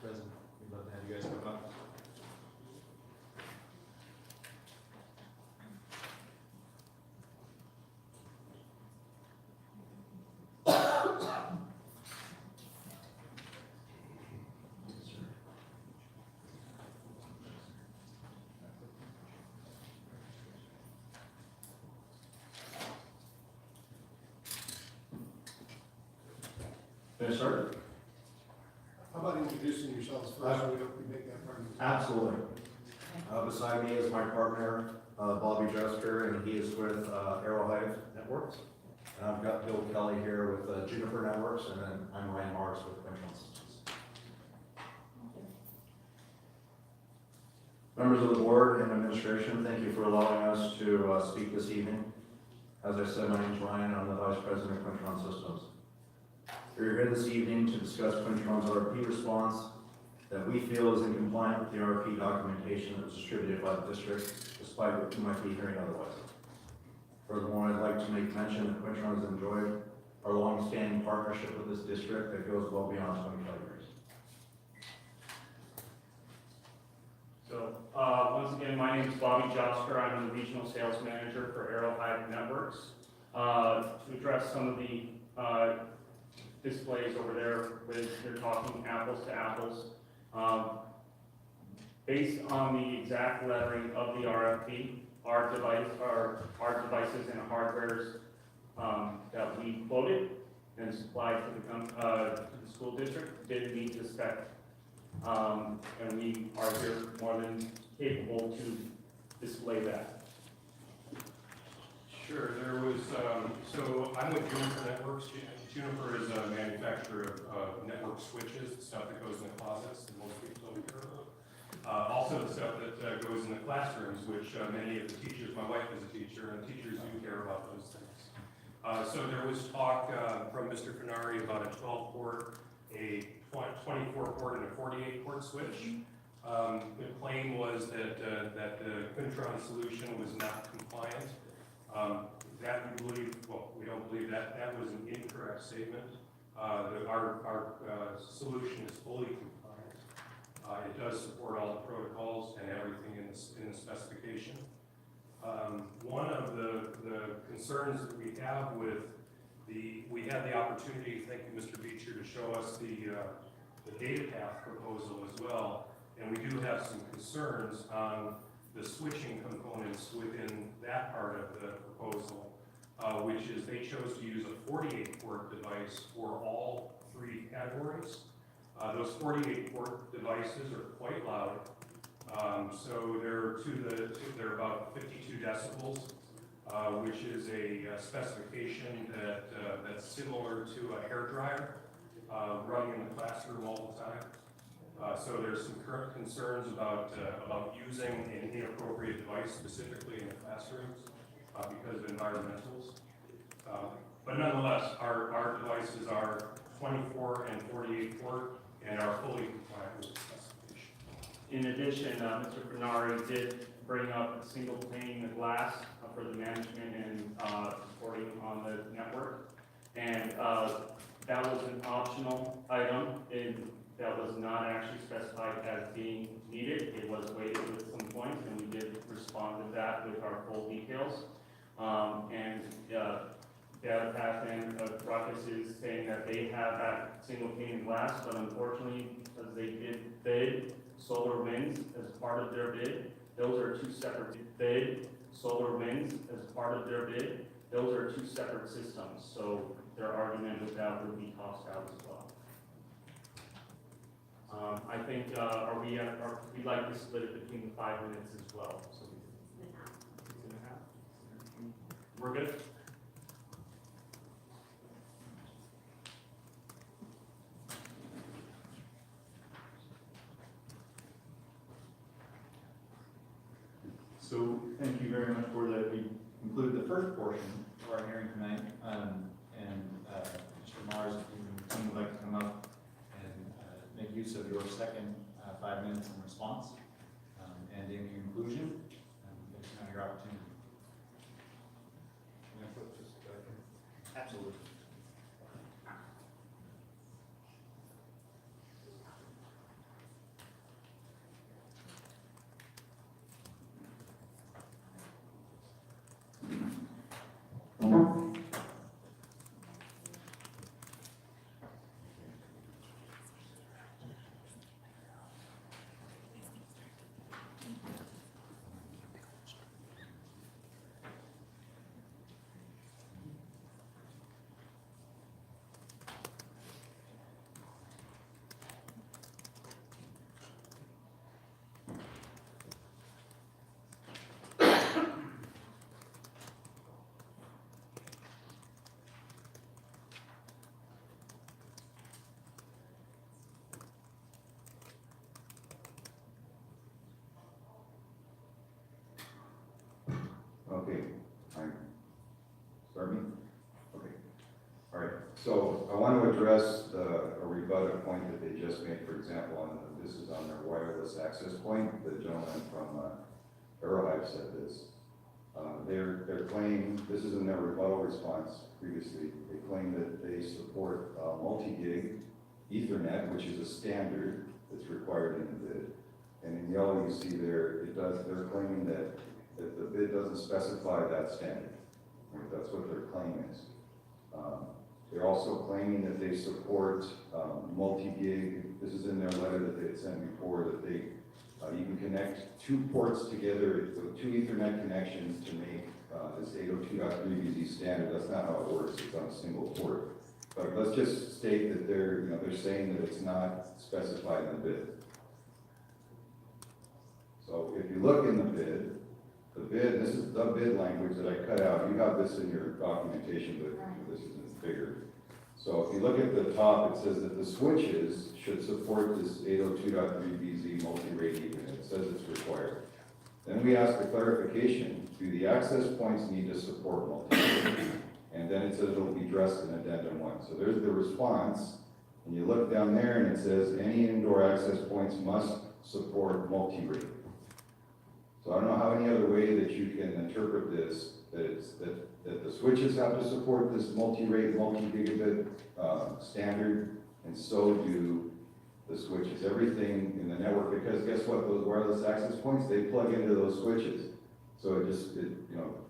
present. We'd love to have you guys come up. Can I start? How about introducing yourselves first, so we don't make that part of the. Absolutely. Beside me is my partner, Bobby Jester, and he is with Arrowhead Networks. And I've got Bill Kelly here with Juniper Networks, and then I'm Ryan Marks with Quintron Systems. Members of the board and administration, thank you for allowing us to speak this evening. As I said, my name is Ryan, I'm the Vice President of Quintron Systems. We're here this evening to discuss Quintron's RFP response that we feel is in compliance with the RFP documentation that was distributed by the district, despite what you might be hearing otherwise. Furthermore, I'd like to make mention that Quintron has enjoyed our long-standing partnership with this district that goes well beyond 25 years. So, once again, my name is Bobby Joster. I'm the Regional Sales Manager for Arrowhead Networks. To address some of the displays over there with, they're talking apples to apples. Based on the exact lettering of the RFP, our devices and hardwares that we quoted and supplied to the school district did meet the spec. And we are here more than capable to display that. Sure, there was, so I'm with Juniper Networks. Juniper is a manufacturer of network switches, the stuff that goes in the closets that most people don't care about. Also the stuff that goes in the classrooms, which many of the teachers, my wife is a teacher, and teachers do care about those things. So there was talk from Mr. Fenari about a 12-port, a 24-port, and a 48-port switch. The claim was that the Quintron solution was not compliant. That we believe, well, we don't believe that. That was an incorrect statement. Our solution is fully compliant. It does support all the protocols and everything in the specification. One of the concerns that we have with we had the opportunity, thank you, Mr. Beecher, to show us the data path proposal as well, and we do have some concerns on the switching components within that part of the proposal, which is they chose to use a 48-port device for all three categories. Those 48-port devices are quite loud, so they're about 52 decibels, which is a specification that's similar to a hairdryer running in the classroom all the time. So there's some current concerns about using an inappropriate device specifically in the classrooms because of environmentals. But nonetheless, our devices are 24 and 48 port. and are fully compliant with the specification. In addition, Mr. Bernari did bring up a single pane of glass for the management and supporting on the network. And that was an optional item. That was not actually specified as being needed. It was weighted with some points, and we did respond to that with our full details. Data Path and Ruckus is saying that they have that single pane of glass, but unfortunately, because they did bid solar winds as part of their bid, those are two separate bid solar winds as part of their bid. Those are two separate systems, so their argument with that would be tossed out as well. I think, we'd like to split it between 5 minutes as well. So 6.5. We're good? So thank you very much for that. We conclude the first portion of our hearing tonight. Mr. Mars, if you would like to come up and make use of your second 5 minutes in response. And in conclusion, it's now your opportunity. Absolutely. Okay, start me? Okay, all right. So I want to address a rebut a point that they just made. For example, this is on their wireless access point. The gentleman from Arrowhive said this. They're claiming, this is in their rebuttal response previously, they claim that they support multi-gig Ethernet, which is a standard that's required in the bid. And in yellow you see there, they're claiming that the bid doesn't specify that standard. Right? That's what their claim is. They're also claiming that they support multi-gig. This is in their letter that they had sent before, that they you can connect 2 ports together with 2 Ethernet connections to make this 802.3BZ standard. That's not how it works. It's on a single port. But let's just state that they're saying that it's not specified in the bid. So if you look in the bid, this is the bid language that I cut out. You have this in your documentation, but this isn't bigger. So if you look at the top, it says that the switches should support this 802.3BZ multi-rate Ethernet. It says it's required. Then we ask the clarification, do the access points need to support multi-rate? And then it says it'll be addressed in addendum 1. So there's the response, and you look down there and it says any indoor access points must support multi-rate. So I don't know how any other way that you can interpret this, that the switches have to support this multi-rate, multi-gigabit standard, and so do the switches. Everything in the network, because guess what? Those wireless access points, they plug into those switches. So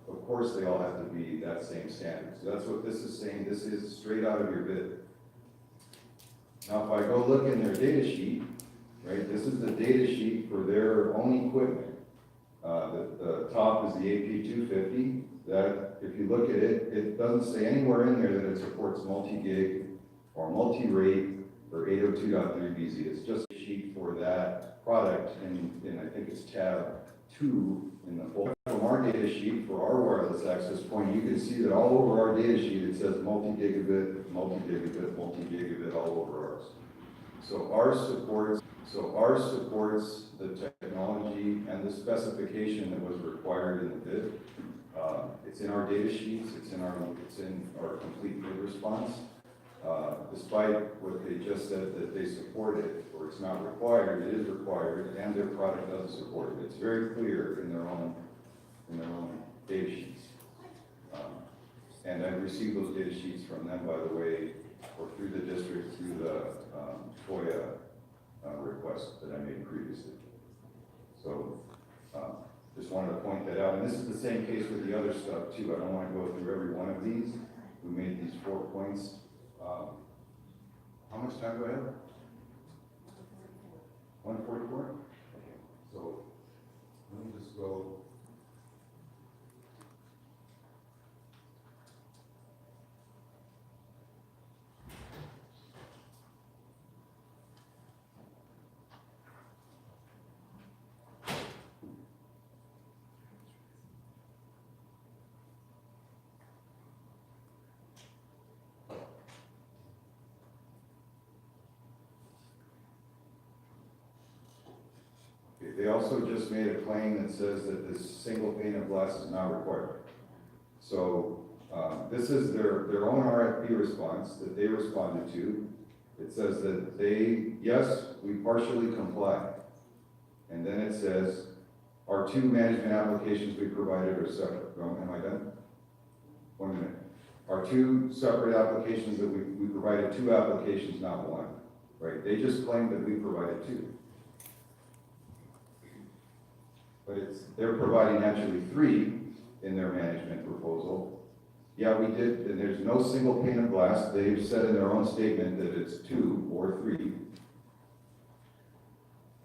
of course they all have to be that same standard. So that's what this is saying. This is straight out of your bid. Now if I go look in their data sheet, right, this is the data sheet for their own equipment. The top is the AP250. That, if you look at it, it doesn't say anywhere in there that it supports multi-gig or multi-rate or 802.3BZ. It's just a sheet for that product, and I think it's tab 2 in the full. From our data sheet for our wireless access point, you can see that all over our data sheet it says multi-gigabit, multi-gigabit, multi-gigabit all over ours. So ours supports the technology and the specification that was required in the bid. It's in our data sheets. It's in our complete bid response. despite what they just said that they support it, or it's not required, it is required, and their product doesn't support it. It's very clear in their own data sheets. And I received those data sheets from them, by the way, or through the district, through the FOIA request that I made previously. So just wanted to point that out. And this is the same case with the other stuff too. I don't want to go through every one of these. We made these 4 points. How much time do I have? 1:44? Okay. So let me just go. They also just made a claim that says that this single pane of glass is not required. So this is their own RFP response that they responded to. It says that yes, we partially comply. And then it says, our 2 management applications we provided are separate. Am I done? 1 minute. Our 2 separate applications that we provided 2 applications, not 1. Right? They just claimed that we provided 2. But they're providing actually 3 in their management proposal. Yeah, we did, and there's no single pane of glass. They've said in their own statement that it's 2 or 3.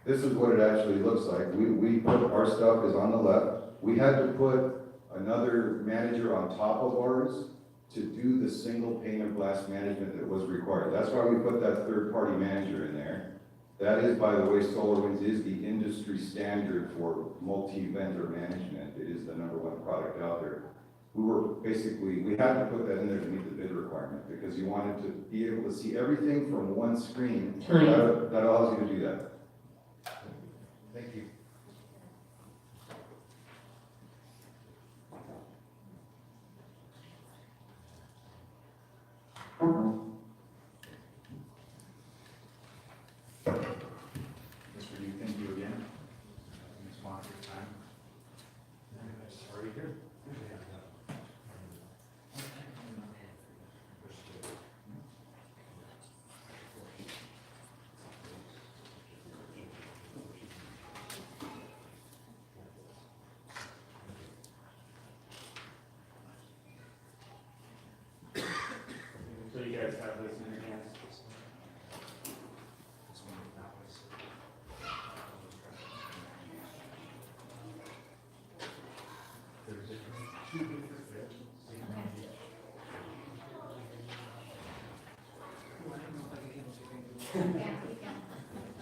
This is what it actually looks like. We put, our stuff is on the left. We had to put another manager on top of ours to do the single pane of glass management that was required. That's why we put that third-party manager in there. That is, by the way, SolarWinds is the industry standard for multi-vendor management. It is the #1 product out there. We had to put that in there to meet the bid requirement because you wanted to be able to see everything from one screen. That allows you to do that. Thank you. Mr. D, thank you again. Ms. Monica, your time. Sorry, here. So you guys have this in your hands.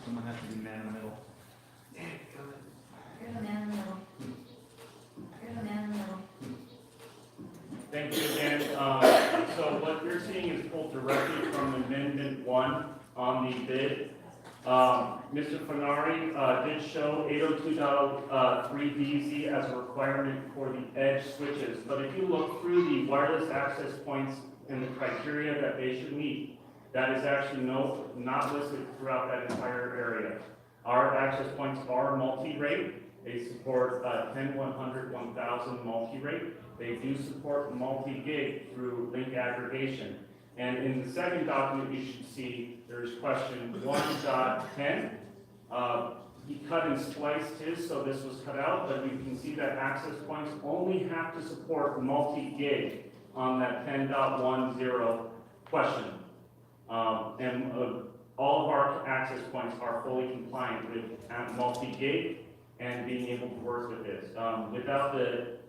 Someone has to be man in the middle. You're the man in the middle. You're the man in the middle. Thank you again. So what you're seeing is pulled directly from Amendment 1 on the bid. Mr. Fenari did show 802.3BZ as a requirement for the edge switches. But if you look through the wireless access points and the criteria that they should meet, that is actually not listed throughout that entire area. Our access points are multi-rate. They support 10, 100, 1000 multi-rate. They do support multi-gig through link aggregation. And in the second document you should see, there's question 1.10. He cut and spliced his, so this was cut out, but you can see that access points only have to support multi-gig on that 10.10 question. And all of our access points are fully compliant with multi-gig and being able to work with this. Without the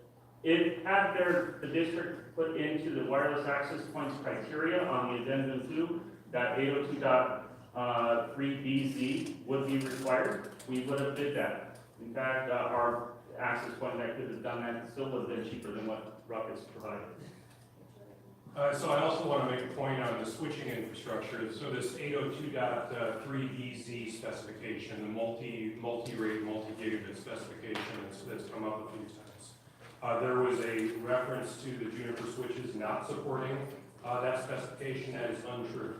district put into the wireless access points criteria on the addendum 2 that 802.3BZ would be required, we would have did that. In fact, our access point that could have done that still would have been cheaper than what Ruckus provided. So I also want to make a point on the switching infrastructure. So this 802.3BZ specification, the multi-rate, multi-gigabit specification that's come up a few times. There was a reference to the Juniper switches not supporting that specification that is untrue.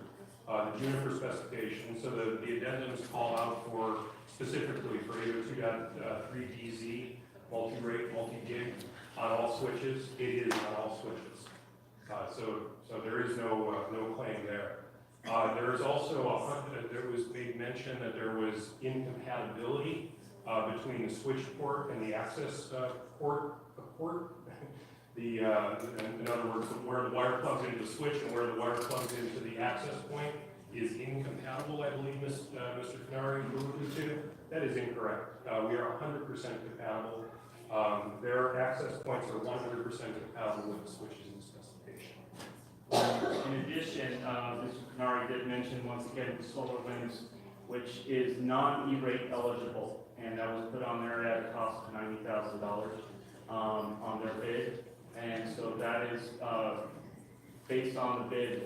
The Juniper specification, so the addendums call out for specifically for 802.3DZ, multi-rate, multi-gig on all switches. It is on all switches. So there is no claim there. There is also there was made mention that there was incompatibility between the switch port and the access port. In other words, where the wire plugs into the switch and where the wire plugs into the access point is incompatible, I believe Mr. Canary alluded to. That is incorrect. We are 100% compatible. Their access points are 100% compatible with the switches in the specification. In addition, Mr. Canary did mention once again the SolarWinds, which is non-E-rate eligible, and that was put on there at a cost of $90,000 on their bid. And so that is based on the bid,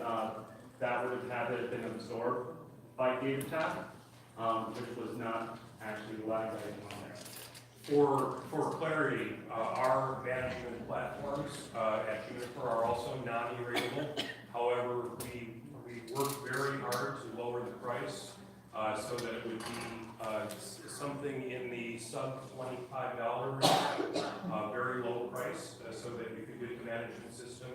that would have had been absorbed by DataTap, which was not actually line item on there. For clarity, our management platforms at Juniper are also non-E-ratable. However, we work very hard to lower the price so that it would be something in the sub $25 range, very low price, so that you could get the management system.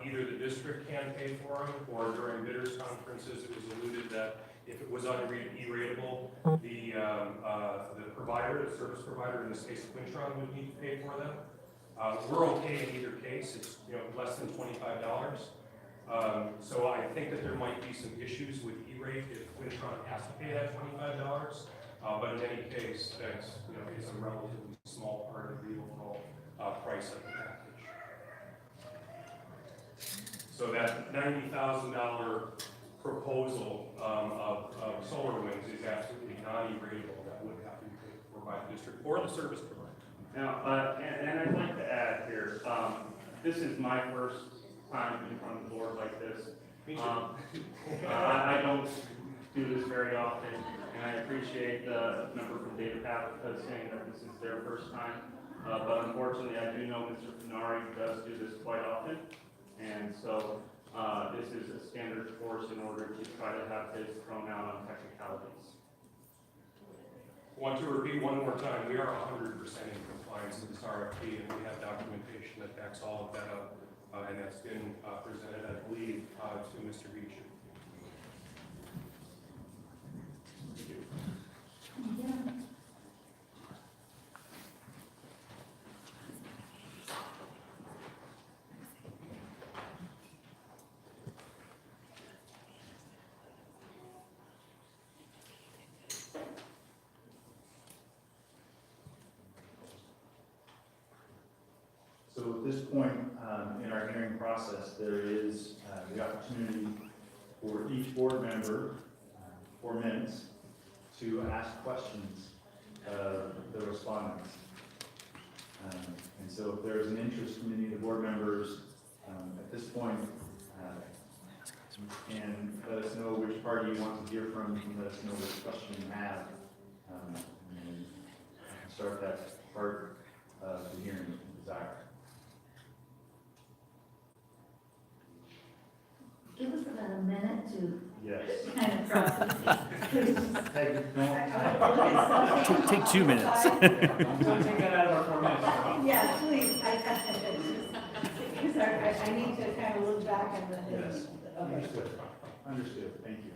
Either the district can pay for them, or during bidders conferences, it was alluded that if it was E-ratable, the provider, the service provider, in this case Quintron, would need to pay for them. We're okay in either case. It's less than $25. So I think that there might be some issues with E-rate if Quintron has to pay that $25. But in any case, it's a relatively small part of the overall price of the package. So that $90,000 proposal of SolarWinds is absolutely non-E-ratable. That would have to be paid for by the district or the service provider. Now, and I'd like to add here, this is my first time in front of the board like this. I don't do this very often, and I appreciate the member from DataPath saying that this is their first time. But unfortunately, I do know Mr. Canary does do this quite often, and so this is a standard course in order to try to have this thrown out on technicalities. I want to repeat one more time, we are 100% in compliance with this RFP, and we have documentation that backs all of that up, and that's been presented, I believe, to Mr. Beecher. So at this point in our hearing process, there is the opportunity for each board member, 4 minutes, to ask questions of the respondents. And so if there is an interest from any of the board members at this point, and let us know which party you want to hear from, and let us know which question you have, and start that part of the hearing if you desire. Give us about a minute to Yes. kind of process. Take 2 minutes. Don't take that out of our 4 minutes. Yeah, please, I need to kind of look back at the. Yes. Okay. Understood. Understood. Thank you.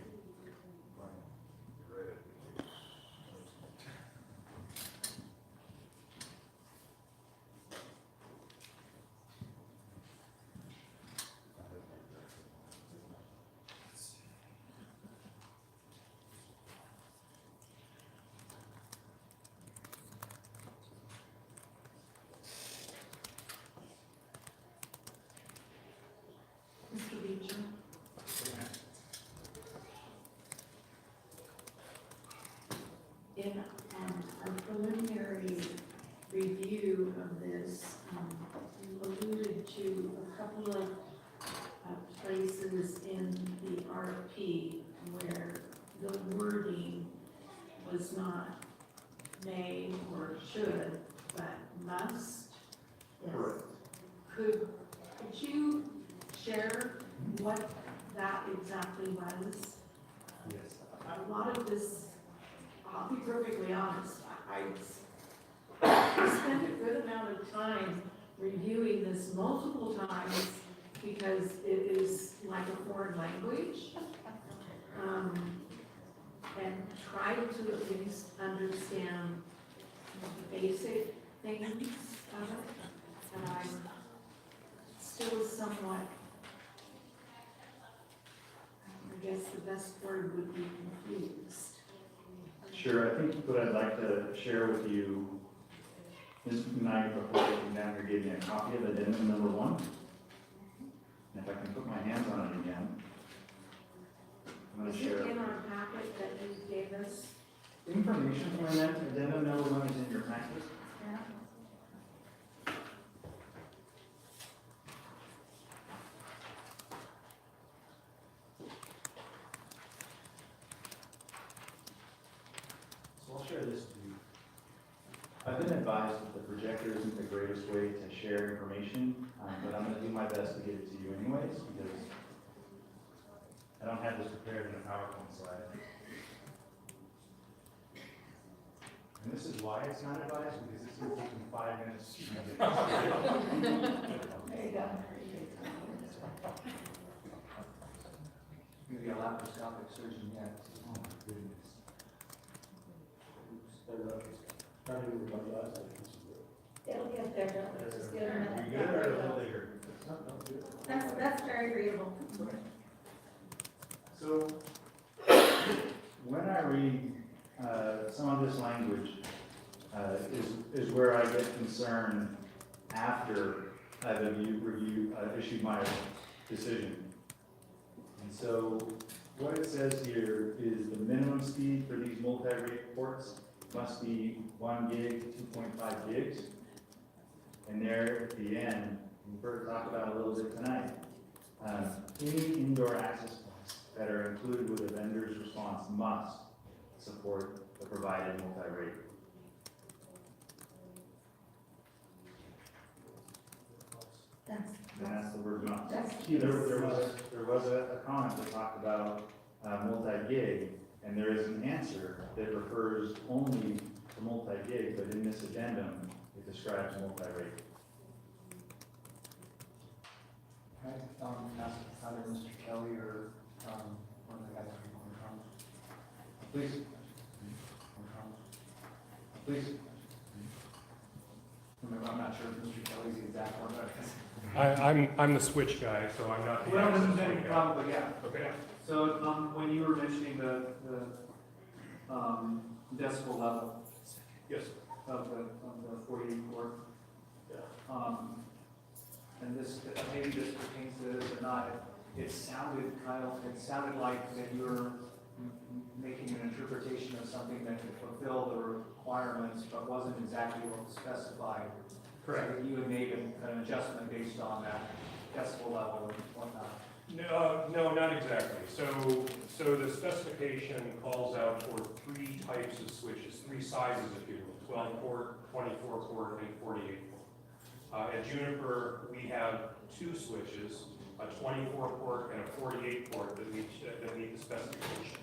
Mr. Beecher? In a preliminary review of this, you alluded to a couple of places in the RFP where the wording was not may or should, but must. Correct. Could you share what that exactly was? Yes. A lot of this, I'll be perfectly honest, I spent a good amount of time reviewing this multiple times because it is like a foreign language. And tried to at least understand the basic things of it. And I'm still somewhat, I guess the best word would be confused. Sure, I think what I'd like to share with you is tonight before sitting down here, gave me a copy of addendum number 1. And if I can put my hands on it again, I'm going Is to share. it in our packet that you gave us? Information from that addendum number 1 is in your packet. Yeah. So I'll share this with you. I've been advised that the projector isn't the greatest way to share information, but I'm going to do my best to get it to you anyways, because I don't have this prepared in a PowerPoint slide. And this is why it's not advised, because it's going to take me 5 minutes to get it. There you go. Maybe a laparoscopic surgeon yet. Oh my goodness. It'll get there, don't just give them a You good or a little later? That's very agreeable. So, when I read some of this language, is where I get concerned after I've issued my decision. And so, what it says here is the minimum speed for these multi-rate ports must be 1 gig, 2.5 gigs. And there at the end, we've heard talk about a little bit tonight, any indoor access points that are included with a vendor's response must support the provided multi-rate. And that's the word must. There was a comment that talked about multi-gig, and there is an answer that refers only to multi-gig, but in this addendum, it describes multi-rate. Can I ask either Mr. Kelly or one of the guys from Control? Please. Please. I'm not sure if Mr. Kelly's the exact one, but I'm the switch guy, so I'm not the well, access then point guy. probably, yeah. Okay. So, when you were mentioning the decibel level. Yes. Of the 48 port. Yeah. And this, maybe this pertains to this or not, it sounded like that you were making an interpretation of something that could fulfill the requirements, but wasn't exactly what was specified. Correct. So that you had made an adjustment based on that decibel level and whatnot. No, not exactly. So the specification calls out for 3 types of switches, 3 sizes, if you will, 12 port, 24 port, and 48 port. At Juniper, we have 2 switches, a 24 port and a 48 port that meet the specification.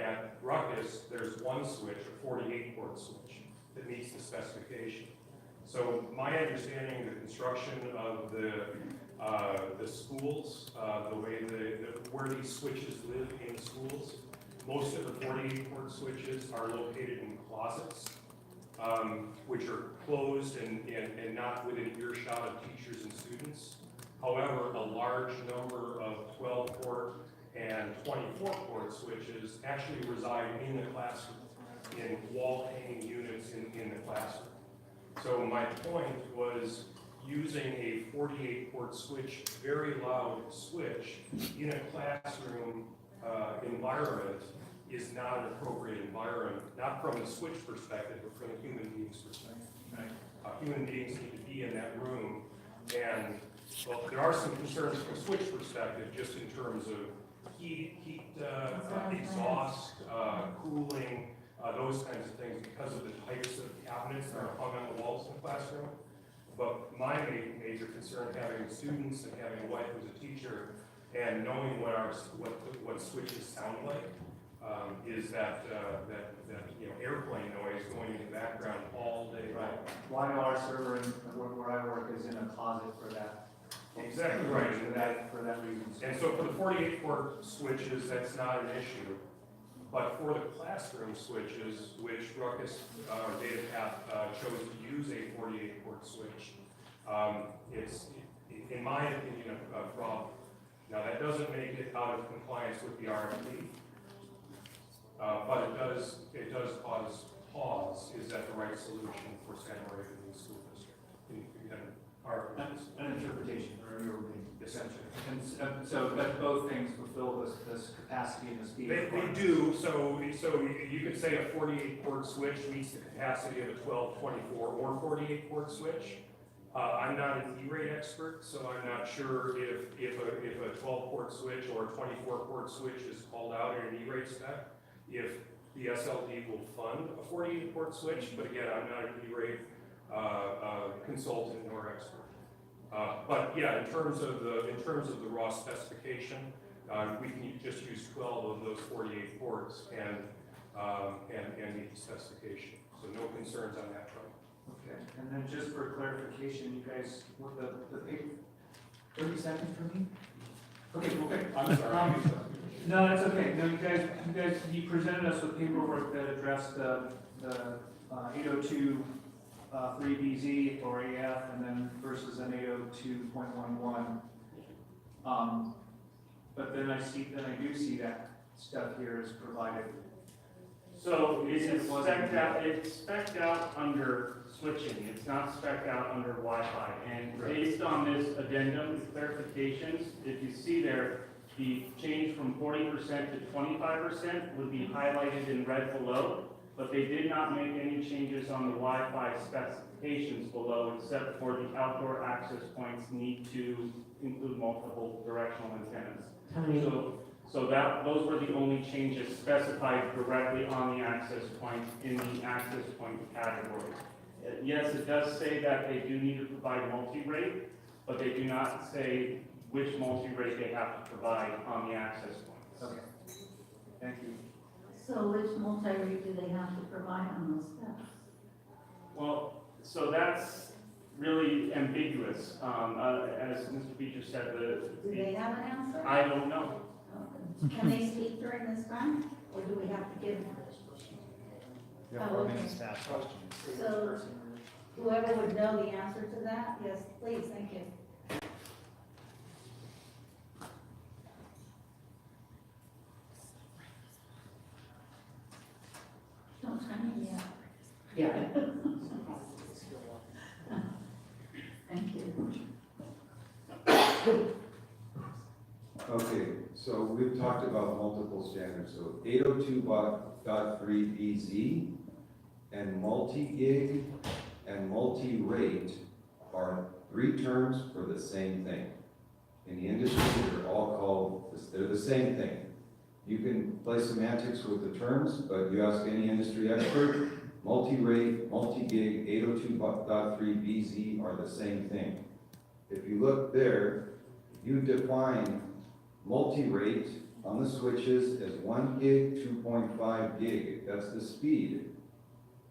At Ruckus, there's 1 switch, a 48 port switch, that meets the specification. So my understanding of the construction of the schools, the way where these switches live in schools, most of the 48 port switches are located in closets, which are closed and not within earshot of teachers and students. However, a large number of 12 port and 24 port switches actually reside in the classroom, in wall hanging units in the classroom. So my point was using a 48 port switch, very loud switch, in a classroom environment is not an appropriate environment, not from the switch perspective, but from the human being's perspective. Right? Human beings need to be in that room, and well, there are some concerns from a switch perspective, just in terms of heat exhaust, cooling, those kinds of things, because of the types of cabinets that are hung on the walls in the classroom. But my major concern, having students and having a wife who's a teacher, and knowing what switches sound like, is that airplane noise going in the background all day long. Why our server where I work is in a closet for that. Exactly right. For that reason. And so for the 48 port switches, that's not an issue. But for the classroom switches, which Ruckus DataPath chose to use a 48 port switch, it's, in my opinion, a problem. Now, that doesn't make it out of compliance with the RFP, but it does cause pause. Is that the right solution for Santa Maria Community School District? An interpretation, or your opinion. Essentially. And so that both things fulfill this capacity and the speed. They do, so you could say a 48 port switch meets the capacity of a 12, 24, or 48 port switch. I'm not an E-rate expert, so I'm not sure if a 12 port switch or a 24 port switch is called out in an E-rate spec, if the SLD will fund a 48 port switch, but again, I'm not an E-rate consultant nor expert. But yeah, in terms of the raw specification, we can just use 12 of those 48 ports and meet the specification. So no concerns on that front. Okay, and then just for clarification, you guys, what the paper, 30 seconds for me? Okay. I'm sorry. No, that's okay. No, you presented us with paperwork that addressed the 802 3BZ or AF, and then versus an 802.11. But then I do see that stuff here is provided. So it's spec'd out under switching, it's not spec'd out under Wi-Fi. And based on this addendum, the clarifications, if you see there, the change from 40% to 25% would be highlighted in red below, but they did not make any changes on the Wi-Fi specifications below, except for the outdoor access points need to include multiple directional antennas. So those were the only changes specified directly on the access point in the access point category. Yes, it does say that they do need to provide multi-rate, but they do not say which multi-rate they have to provide on the access points. Okay. Thank you. So which multi-rate do they have to provide on those specs? Well, so that's really ambiguous. As Mr. Beecher said, Do they have an answer? I don't know. Can they speak during this time, or do we have to give? Oh, okay. So whoever would know the answer to that, yes, please, thank you. Don't time me yet. Yeah. Thank you. Okay, so we've talked about multiple standards, so 802.3BZ and multi-gig and multi-rate are three terms for the same thing. In the industry, they're all called, they're the same thing. You can play semantics with the terms, but you ask any industry expert, multi-rate, multi-gig, 802.3BZ are the same thing. If you look there, you define multi-rate on the switches as 1 gig, 2.5 gig. That's the speed.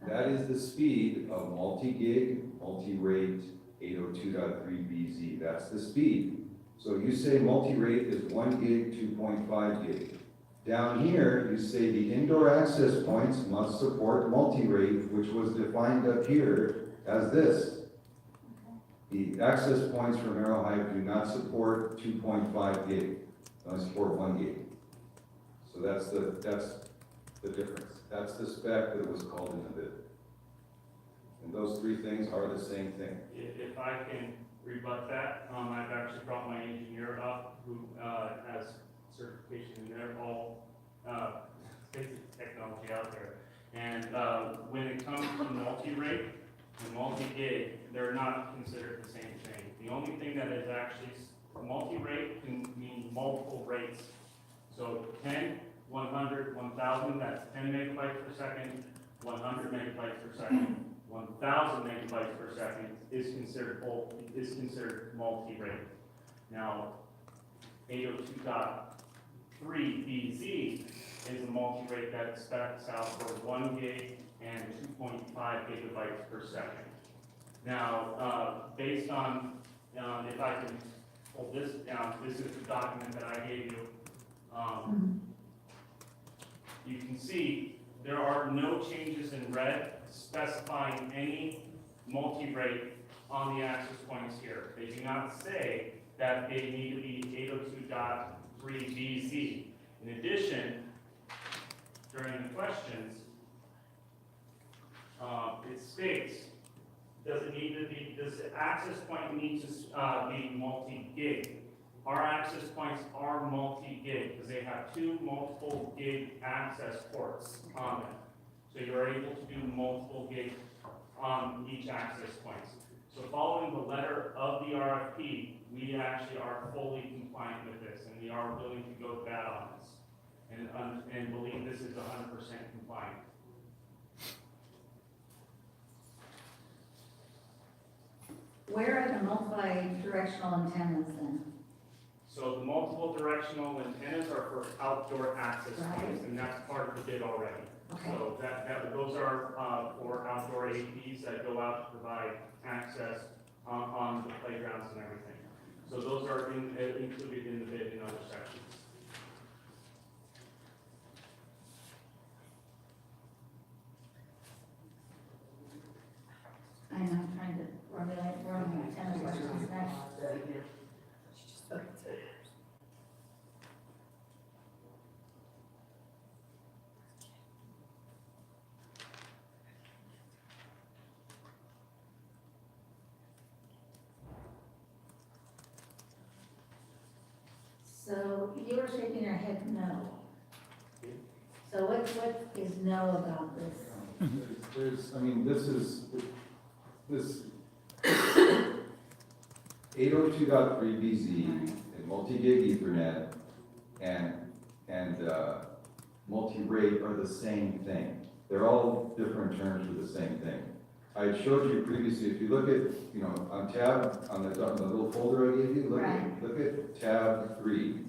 That is the speed of multi-gig, multi-rate, 802.3BZ. That's the speed. So you say multi-rate is 1 gig, 2.5 gig. Down here, you say the indoor access points must support multi-rate, which was defined up here as this. The access points from Arrowhead do not support 2.5 gig. They support 1 gig. So that's the difference. That's the spec that was called in the bid. And those three things are the same thing. If I can rebut that, I've actually brought my engineer up who has certification in there, all basic technology out there. And when it comes to multi-rate and multi-gig, they're not considered the same thing. The only thing that is actually multi-rate can mean multiple rates. So 10, 100, 1000, that's 10 megabytes per second, 100 megabytes per second, 1000 megabytes per second is considered multi-rate. Now, 802.3BZ is a multi-rate that specs out for 1 gig and 2.5 gigabytes per second. Now, based on, if I can pull this down, this is the document that I gave you. You can see there are no changes in red specifying any multi-rate on the access points here. They do not say that they need to be 802.3BZ. In addition, during the questions, it states, does the access point need to be multi-gig? Our access points are multi-gig because they have 2 multiple gig access ports on them. So you're able to do multiple gig on each access points. So following the letter of the RFP, we actually are fully compliant with this, and we are willing to go to bat on this, and believe this is 100% compliant. Where are the multi-directional antennas then? So the multiple directional antennas are for outdoor access points, and that's part of the bid already. Okay. So those are for outdoor APs that go out to provide access on the playgrounds and everything. So those are included in the bid in other sections. I'm trying to formulate where my antenna questions next. So you were shaking your head no. So what is no about this? I mean, this 802.3BZ, and multi-gig Ethernet, and multi-rate are the same thing. They're all different terms for the same thing. I showed you previously, if you look at, on tab, on the little folder I gave you, look at tab 3,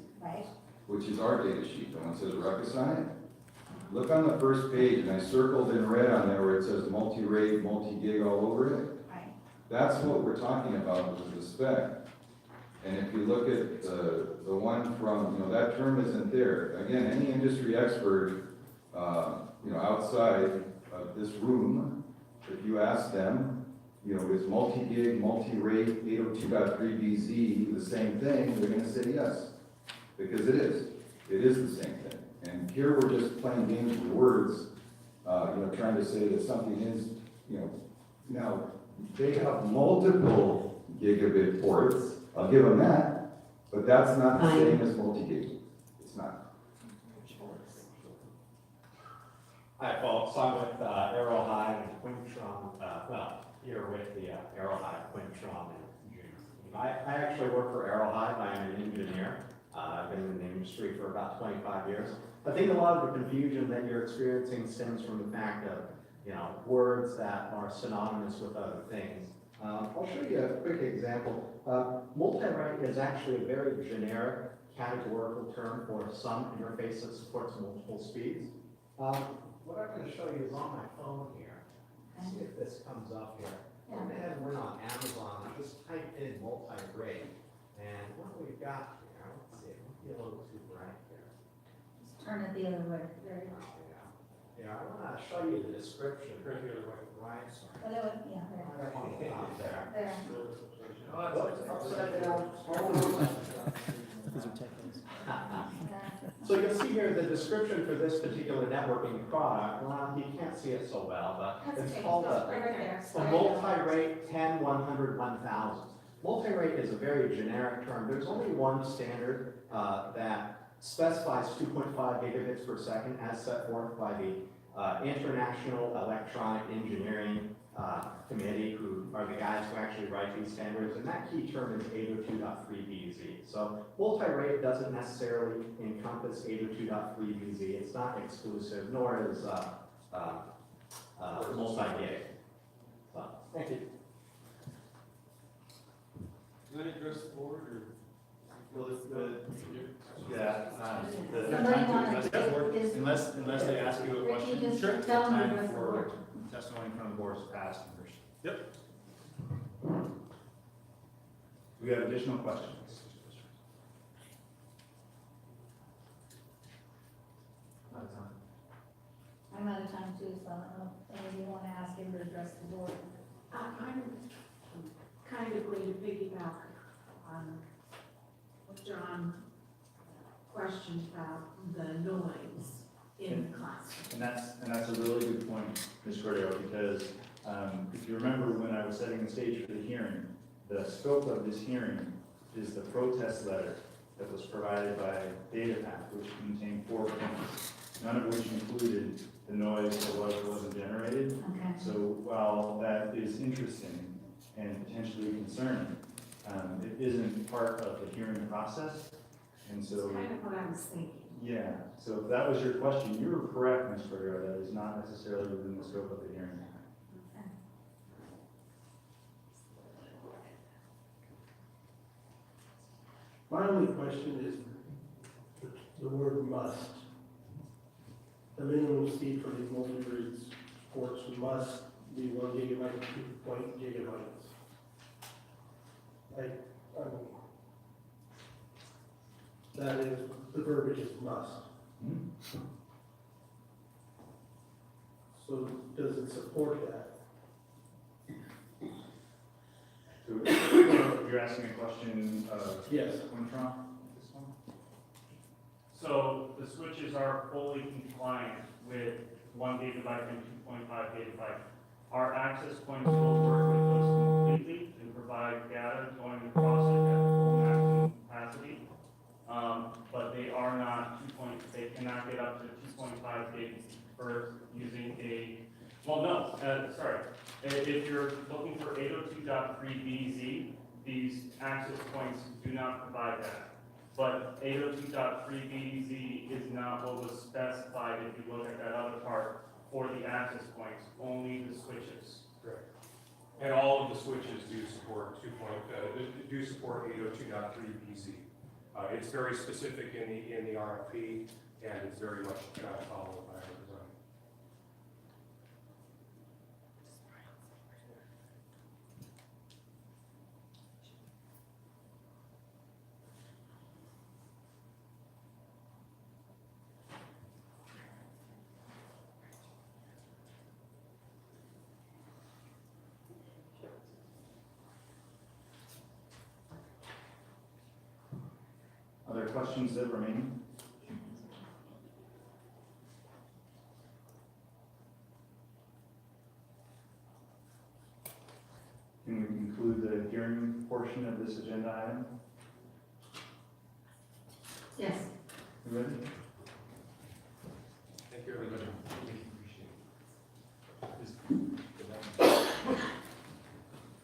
which is our data sheet, the one that says ruckus on it. Look on the first page, and I circled in red on there where it says multi-rate, multi-gig all over it. That's what we're talking about with the spec. And if you look at the one from, that term isn't there. Again, any industry expert, outside of this room, if you ask them, is multi-gig, multi-rate, 802.3BZ the same thing, they're gonna say yes. Because it is. It is the same thing. And here we're just playing games with words, trying to say that something is, now, they have multiple gigabit ports, I'll give them that, but that's not the same as multi-gig. It's not. Hi folks, I'm with Arrow High and Quintron, here with the Arrow High, Quintron and June. I actually work for Arrow High, I'm an engineer. I've been in the industry for about 25 years. I think a lot of the confusion that you're experiencing stems from the fact of words that are synonymous with other things. I'll show you a quick example. Multi-rate is actually a very generic categorical term for some interface that supports multiple speeds. What I'm going to show you is on my phone here. Let's see if this comes up here. Go ahead and we're on Amazon. Just type in multi-rate. And what we've got here, let's see, it might be a little too bright here. Just turn it the other way. There you go. Yeah, I want to show you the description. Turn the other way. Right, sorry. There. Right on the top there. There. Upside down. These are technicals. So you'll see here the description for this particular networking product. Well, you can't see it so well, but it's called a multi-rate 10, 100, 1000. Multi-rate is a very generic term. There's only one standard that specifies 2.5 gigabits per second as set forth by the International Electronic Engineering Committee, who are the guys who actually write these standards, and that key term is 802.3BZ. So multi-rate doesn't necessarily encompass 802.3BZ. It's not exclusive, nor is multi-gig. So, thank you. You want to address the board, or? Well, yeah, the Somebody time to wanna address the take board, this- unless they ask you a Ricky, question. just Sure. tell them to Time address the for board. testimony from the board is passed. Yep. Do we have additional questions? I'm out of time too, so I don't know if any of you want to ask him to address the board. I'm kind of going to piggyback on what John questioned about the noise in the classroom. And that's a really good point, Ms. Cordero, because if you remember when I was setting the stage for the hearing, the scope of this hearing is the protest letter that was provided by DataPath, which contained 4 points, none of which included the noise that was or wasn't generated. Okay. So while that is interesting and potentially concerning, it isn't part of the hearing process. And so, That's kind of what I was thinking. yeah, so if that was your question, you were correct, Ms. Cordero, that is not necessarily within the scope of the hearing. My only question is the word must. The minimum speed for these multi-read ports must be 1 gigabyte to 2.0 gigabytes. That is, the verbiage is must. So does it support that? So you're asking a question of Yes. Quintron? This one? So the switches are fully compliant with 1 gigabyte and 2.5 gigabyte. Our access points will work with those completely and provide data going across it at full maximum capacity. But they are not they cannot get up to 2.5 gig for using if you're looking for 802.3bz, these access points do not provide that. But 802.3bz is not what was specified if you look at that other part for the access points, only the switches. Correct. And all of the switches do support 802.3bz. It's very specific in the RFP, and it's very much followed by our design. Other questions that remain? Can we conclude the hearing portion of this agenda item? Yes. You ready? Thank you, everybody.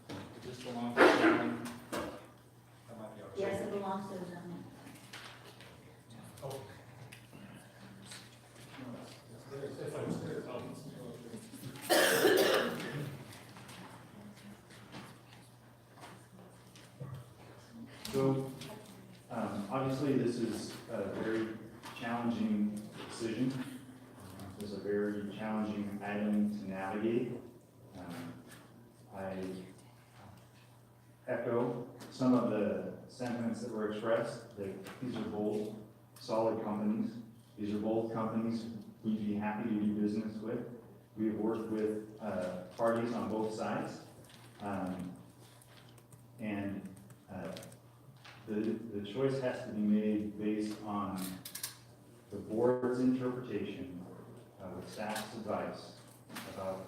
Does this belong to someone? Yes, it belongs to the gentleman. So, obviously, this is a very challenging decision. This is a very challenging item to navigate. I echo some of the sentiments that were expressed, that these are both solid companies. These are both companies we'd be happy to do business with. We have worked with parties on both sides. The choice has to be made based on the board's interpretation with staff's advice about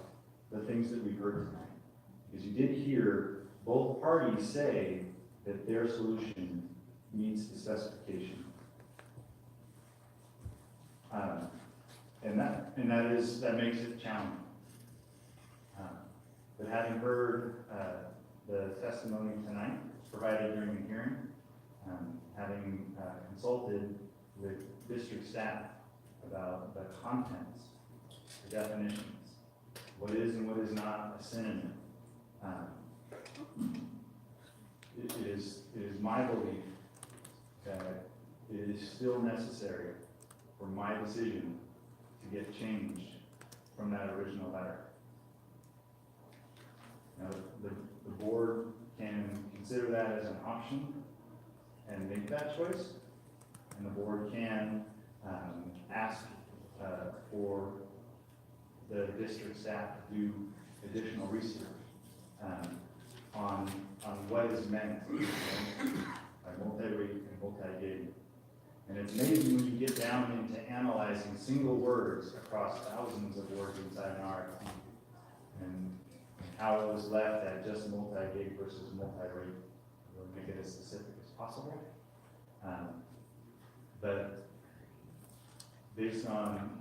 the things that we've heard tonight. Because you did hear both parties say that their solution meets the specification. That makes it challenging. But having heard the testimony tonight provided during the hearing, having consulted with district staff about the contents, the definitions, what is and what is not a synonym, it is my belief that it is still necessary for my decision to get changed from that original letter. Now, the board can consider that as an option and make that choice, and the board can ask for the district staff to do additional research on what is meant by multi-rate and multi-gig. And it's amazing when you get down into analyzing single words across thousands of words inside an RFP, and how it was left at just multi-gig versus multi-rate. We'll make it as specific as possible. But based on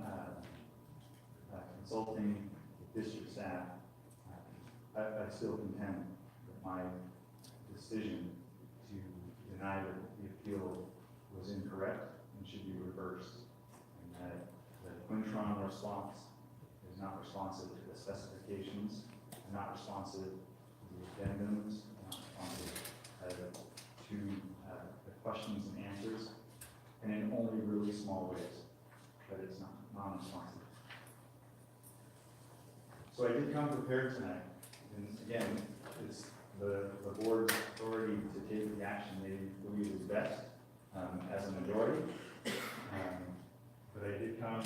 consulting district staff, I still contend that my decision to deny the appeal was incorrect and should be reversed, and that the Quintron response is not responsive to the specifications, and not responsive to the addendums, not responsive to the questions and answers, and in only really small ways, but it's not non-responsive. So I did come prepared tonight, and again, it's the board's authority to take the action they believe is best as a majority. But I did come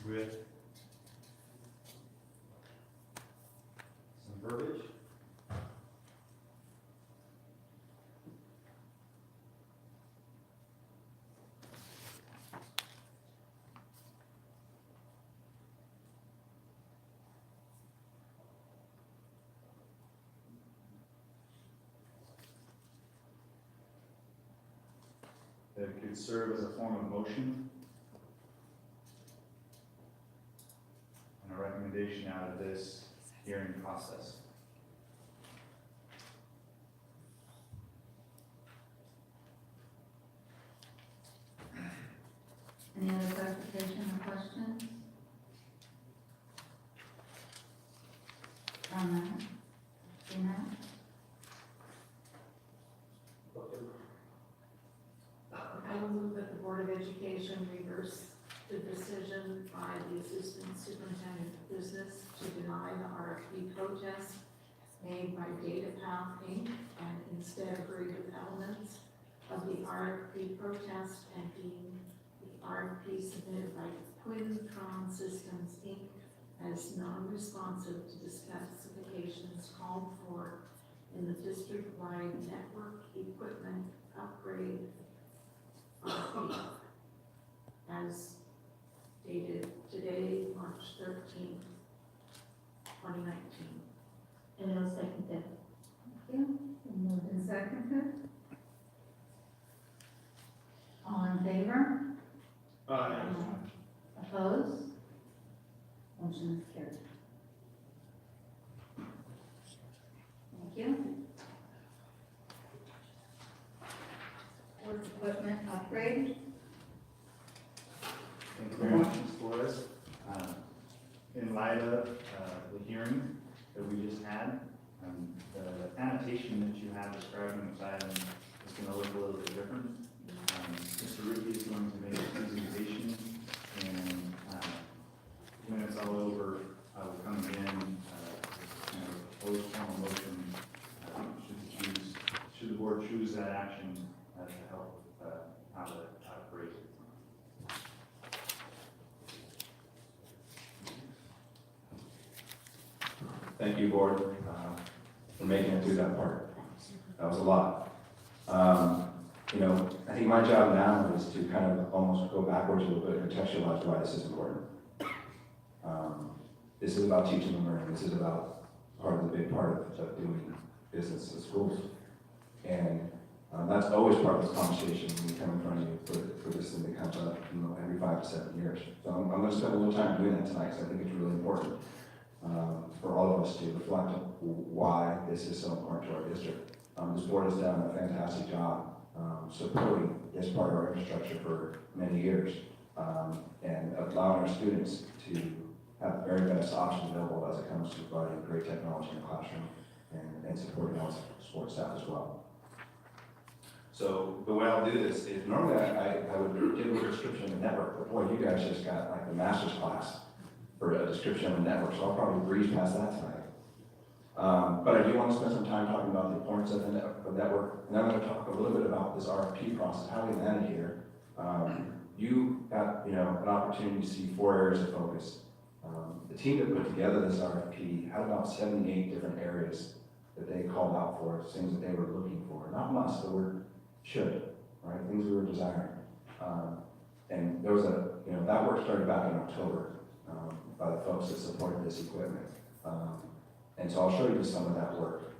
with some verbiage. That could serve as a form of motion and a recommendation out of this hearing process. Any other clarification or questions? On that? Seeing that? I will move that the Board of Education reverse the decision by the Assistant Superintendent of Business to deny the RFP protest made by DataPath Inc. and instead agree with elements of the RFP protest and deem the RFP submitted by Quintron Systems Inc. as non-responsive to the specifications called for in the district-wide network equipment upgrade RFP as dated today, March 13th, 2019. And I'll second that. Thank you. Moved and seconded. All in favor? Opposed? Motion is carried. Thank you. Work equipment upgrade. Thank you very much, Ms. Flores. In light of the hearing that we just had, the annotation that you have describing this item is going to look a little bit different. Mr. Ricky is going to make a presentation, and when it's all over, I will come again and propose formal motion should the board choose that action to help how to phrase it. Thank you, board, for making it through that part. That was a lot. I think my job now is to kind of almost go backwards a little bit and contextualize why this is important. This is about teaching and learning. This is about part of the big part of doing business in schools. And that's always part of this conversation when we come in front of you for this thing that comes up every 5 to 7 years. So I'm going to spend a little time doing that tonight because I think it's really important for all of us to reflect on why this is so important to our district. This board has done a fantastic job supporting this part of our infrastructure for many years and allowing our students to have the very best options available as it comes to providing great technology in the classroom and supporting our support staff as well. So the way I'll do this is normally I would give a description of the network, but boy, you guys just got like the master's class for a description of the network, so I'll probably breeze past that tonight. But I do want to spend some time talking about the importance of the network, and I'm going to talk a little bit about this RFP process, how we landed here. You got, an opportunity to see 4 areas of focus. The team that put together this RFP had about 78 different areas that they called out for, things that they were looking for. Not must, the word should, right? Things we were desiring. And there was that work started back in October by the folks that supported this equipment. And so I'll show you some of that work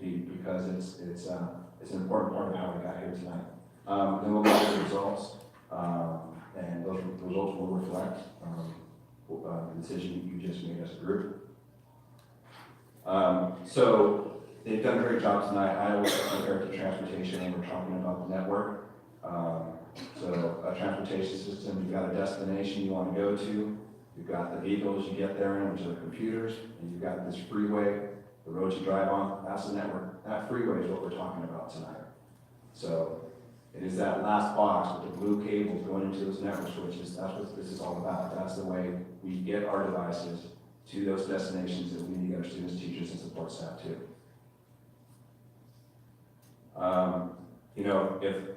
because it's an important part of how we got here tonight. Then we'll go to the results, and those results will reflect the decision you just made as a group. So they've done a great job tonight. I always compare it to transportation when we're talking about the network. So a transportation system, you've got a destination you want to go to. You've got the vehicles you get there in, which are the computers, and you've got this freeway, the roads you drive on. That's the network. That freeway is what we're talking about tonight. So it is that last box with the blue cables going into those network switches. That's what this is all about. That's the way we get our devices to those destinations that we need our students, teachers, and support staff to.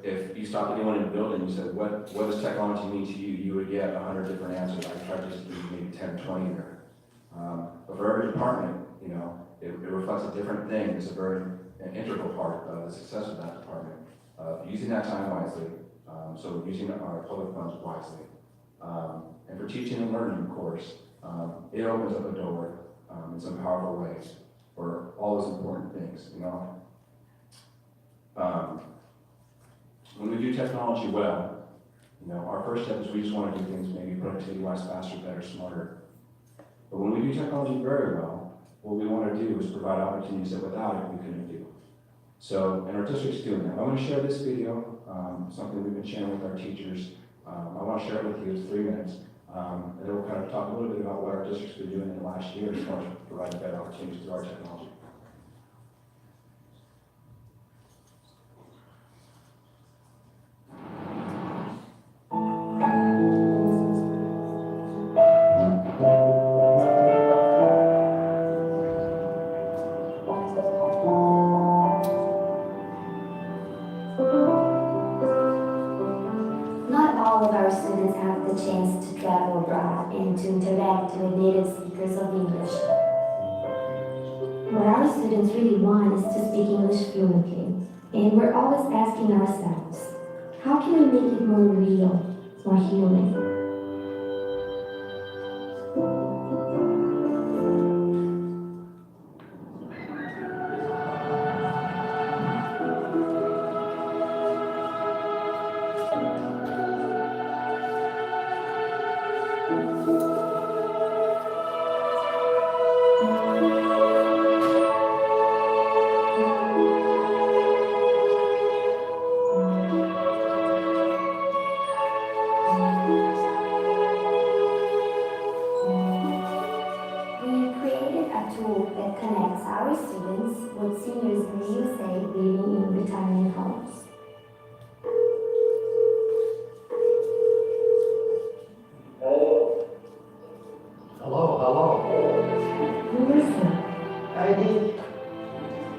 If you stopped anyone in the building and you said, what does technology mean to you? You would get 100 different answers. I tried to just give maybe 10 or 20 there. But for every department, it reflects a different thing. It's a very integral part of the success of that department. Using that time wisely, so using our public funds wisely. And for teaching and learning, of course, it opens up a door in some powerful ways for all those important things, When we do technology well, our first step is we just want to do things maybe productivity-wise, faster, better, smarter. But when we do technology very well, what we want to do is provide opportunities that without it we couldn't do. So, and our district's doing that. I want to share this video, something we've been sharing with our teachers. I want to share it with you. It's 3 minutes. And then we'll kind of talk a little bit about what our district's been doing in the last year as far as providing better opportunities through our technology. Chance to travel abroad and to interact with native speakers of English. What our students really want is to speak English fluently, and we're always asking ourselves, how can we make it more real, more human?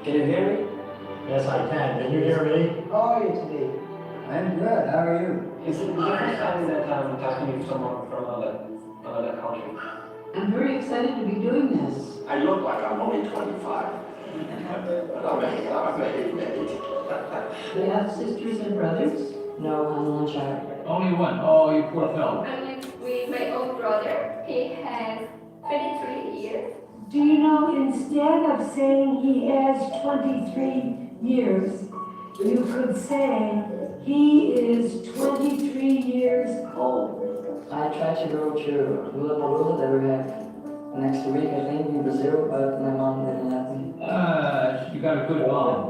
Can you hear me? Yes, I can. Can you hear me? How are you today? I'm good. How are you? Is it the first time that I'm talking to someone from another country? I'm very excited to be doing this. I look like I'm only 25. But I'm married. Do you have sisters and brothers? No, I'm one child. Only one? Oh, you poor fellow. I'm with my own brother. He has 23 years. Do you know, instead of saying he has 23 years, you could say he is 23 years old. I tried to go to Lula Palula that we have next week, I think, in Brazil, but my mom didn't let me. You got a good mom.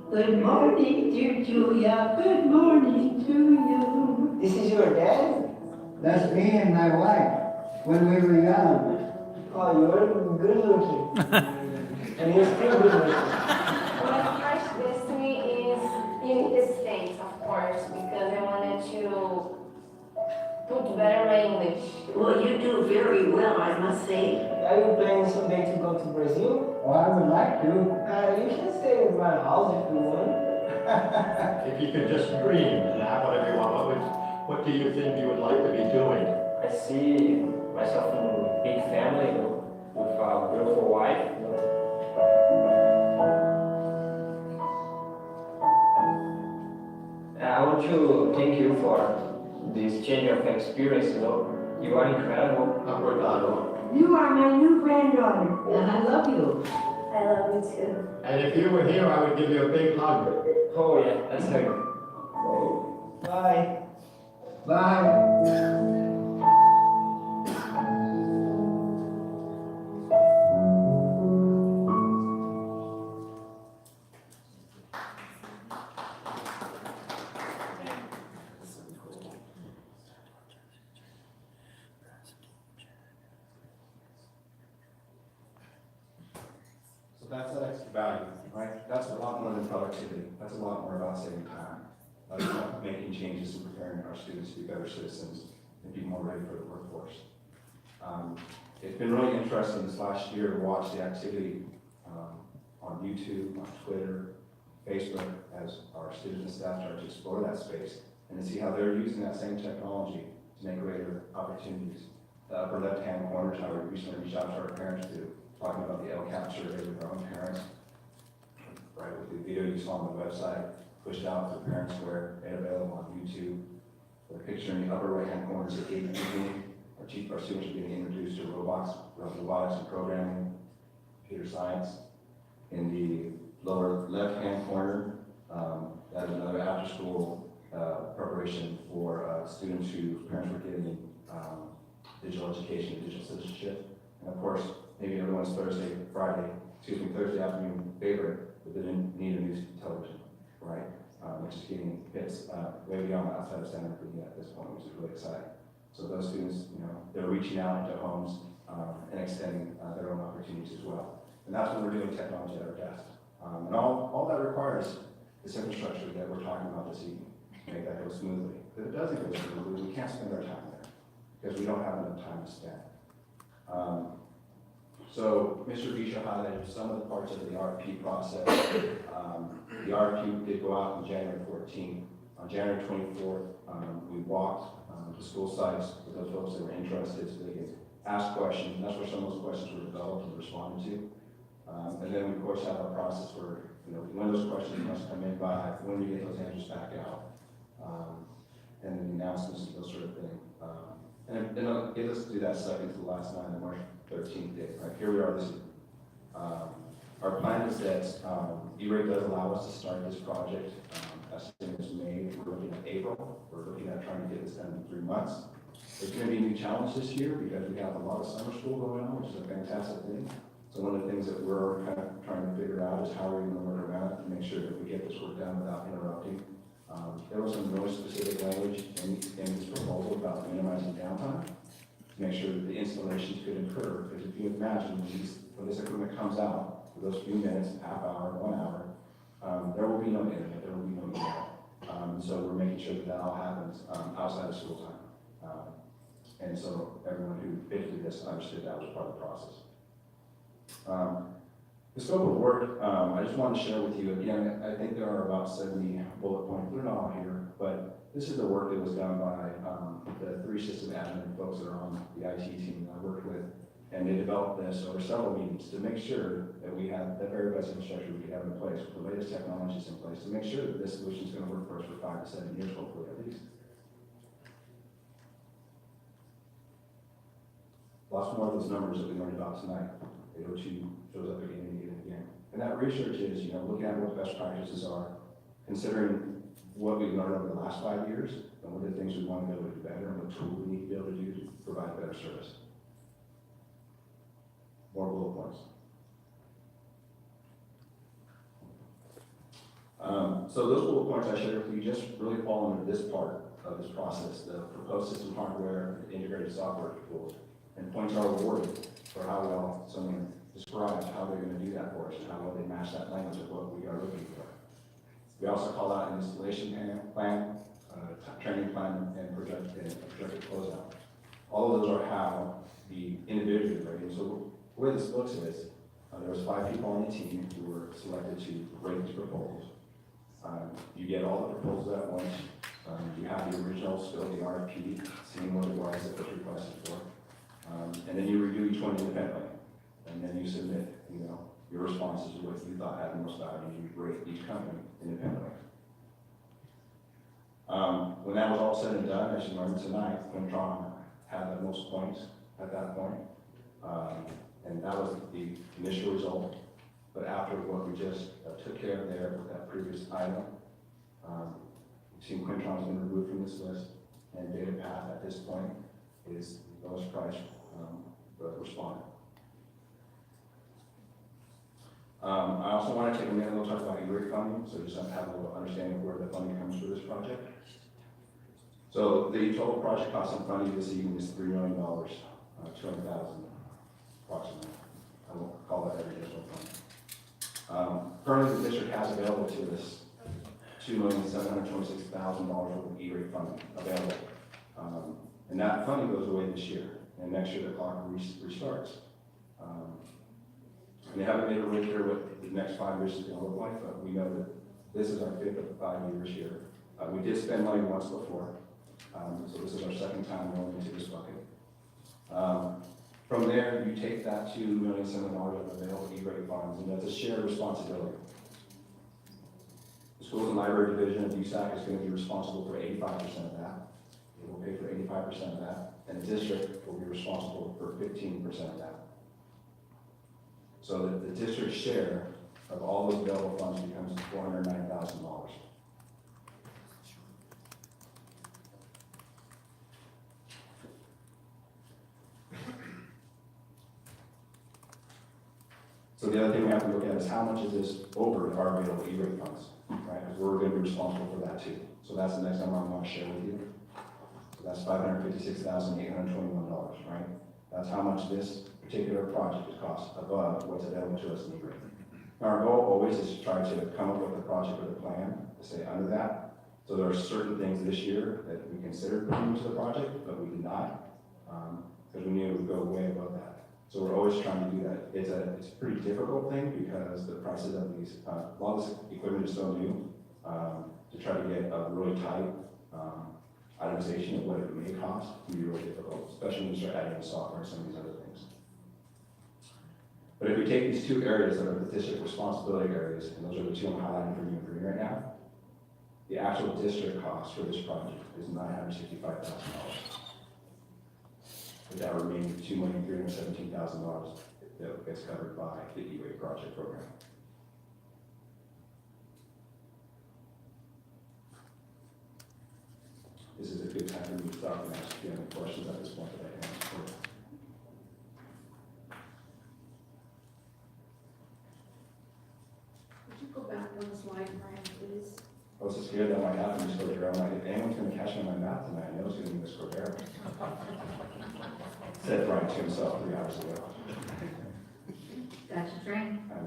Good morning, dear Julia. Good morning to you. This is your dad? That's me and my wife when we were young. Oh, you're good looking. And you're still good looking. My first destiny is in the States, of course, because I wanted to put better my English. Well, you do very well, I must say. Are you planning someday to go to Brazil? Well, I would like to. You can stay at my house if you want. If you could just dream and have whatever you want, what do you think you would like to be doing? I see myself in a big family with a beautiful wife. I want to thank you for this change of experience, You are incredible. You are my new granddaughter. And I love you. I love you too. And if you were here, I would give you a big hug. Oh yeah, that's her. Bye. Bye. So that's that extra value, right? That's a lot more than productivity. That's a lot more about saving time. That's about making changes and preparing our students to be better citizens and be more ready for the workforce. It's been really interesting this last year to watch the activity on YouTube, on Twitter, Facebook, as our students and staff start to explore that space and to see how they're using that same technology to make greater opportunities. The upper left-hand corner is how we recently reached out to our parents to talking about the LCAP survey with our own parents, right, with the video you saw on the website, pushed out to parents where made available on YouTube. The picture in the upper right-hand corner is a gate meeting. Our students are being introduced to robotics and programming, computer science. In the lower left-hand corner, that is another after-school preparation for students whose parents were getting digital education, digital citizenship. And of course, maybe everyone's Thursday afternoon favorite, but they didn't need a new television, right? Which is getting hits way beyond outside of Santa Cruz at this point, which is really exciting. So those students, they're reaching out into homes and extending their own opportunities as well. And that's when we're doing technology at our best. And all that requires this infrastructure that we're talking about this evening to make that go smoothly. If it doesn't go smoothly, we can't spend our time there because we don't have enough time to spend. So Mr. Bisha highlighted some of the parts of the RFP process. The RFP did go out on January 14th. On January 24th, we walked to school sites with those folks that were interested so they could ask questions. That's where some of those questions were developed and responded to. And then we, of course, have our process where, when those questions must come in by, when we get those answers back out, and then the announcements and those sort of thing. And let's do that second to the last night, the March 13th date. Right, here we are this evening. Our plan is that E-rate does allow us to start this project as soon as May. We're looking at April. We're looking at trying to get this done in 3 months. There's going to be a new challenge this year because we have a lot of summer school going on, which is a fantastic thing. So one of the things that we're kind of trying to figure out is how we're going to work around it to make sure that we get this work done without interrupting. There was some really specific language in this proposal about minimizing downtime to make sure that the installations could occur. Because if you imagine when this equipment comes out for those few minutes, half hour, 1 hour, there will be no internet, there will be no email. So we're making sure that all happens outside of school time. And so everyone who bid through this understood that was part of the process. The scope of work, I just wanted to share with you, again, I think there are about 70 bullet points, they're not all here, but this is the work that was done by the 3 system admin folks that are on the IT team that I worked with, and they developed this over several meetings to make sure that we have the very best infrastructure we could have in place, with the latest technologies in place, to make sure that this solution is going to work for us for 5 to 7 years, hopefully at least. Lots more of those numbers that we learned about tonight. AO2 shows up again and again and again. And that research is, looking at what the best practices are, considering what we've learned over the last 5 years, and what are the things we want to be able to do better, and what tools we need to be able to do to provide better service. More bullet points. So those bullet points I shared with you just really fall under this part of this process, the proposed system hardware, the integrated software tools, and points are awarded for how well someone describes how they're going to do that for us and how well they match that language of what we are looking for. We also call out an installation plan, training plan, and projected closeout. All of those are how the individual rating. So the way this looks is, there was 5 people on the team who were selected to rate these proposals. You get all the proposals at once. You have the original, still the RFP, seeing what it was that was requested for. And then you review each one independently. And then you submit, your responses to what you thought had the most value. You rate each company independently. When that was all said and done, as you learned tonight, Quintron had the most points at that point. And that was the initial result. But after what we just took care of there with that previous item, we've seen Quintron's been removed from this list, and DataPath at this point is the lowest price respondent. I also want to take a minute to talk about E-rate funding, so just have a little understanding of where the funding comes for this project. So the total project cost of funding this evening is $3 million, 200,000 approximately. I won't call that every additional fund. Currently, the district has available to us $2,726,000 worth of E-rate funding available. And that funding goes away this year, and next year the clock restarts. We haven't made it really clear what the next 5 years is going to look like, but we know that this is our 5th of 5 years here. We did spend money once before, so this is our 2nd time going into this bucket. From there, you take that $2,700,000 of available E-rate funds, and that's a shared responsibility. The Schools and Library Division of USAC is going to be responsible for 85% of that. It will pay for 85% of that, and the district will be responsible for 15% of that. So that the district's share of all those available funds becomes $409,000. So the other thing we have to look at is how much is this over our available E-rate funds, right? Because we're going to be responsible for that too. So that's the next number I want to share with you. So that's $556,821, right? That's how much this particular project is cost above what's available to us in E-rate. Our goal always is to try to come up with a project with a plan to stay under that. So there are certain things this year that we considered putting into the project, but we did not, because we knew it would go way above that. So we're always trying to do that. It's a pretty difficult thing because the prices of these, a lot of this equipment is so new, to try to get a really tight itemization of what it may cost can be really difficult, especially when you start adding software and some of these other things. But if we take these 2 areas that are the district responsibility areas, and those are the 2 I'm highlighting for you in green right now, the actual district cost for this project is $965,000. With that remaining $2,317,000 that gets covered by the E-rate project program. This is a good time for me to stop and ask if you have any questions at this point that I can answer. Would you go back one slide, Brian, please? I was so scared that might happen, Ms. Cordero. I'm like, if anyone's going to catch me on my mouth tonight, I know it's going to be Ms. Cordero. Said Brian to himself 3 hours ago. Got your train. I know.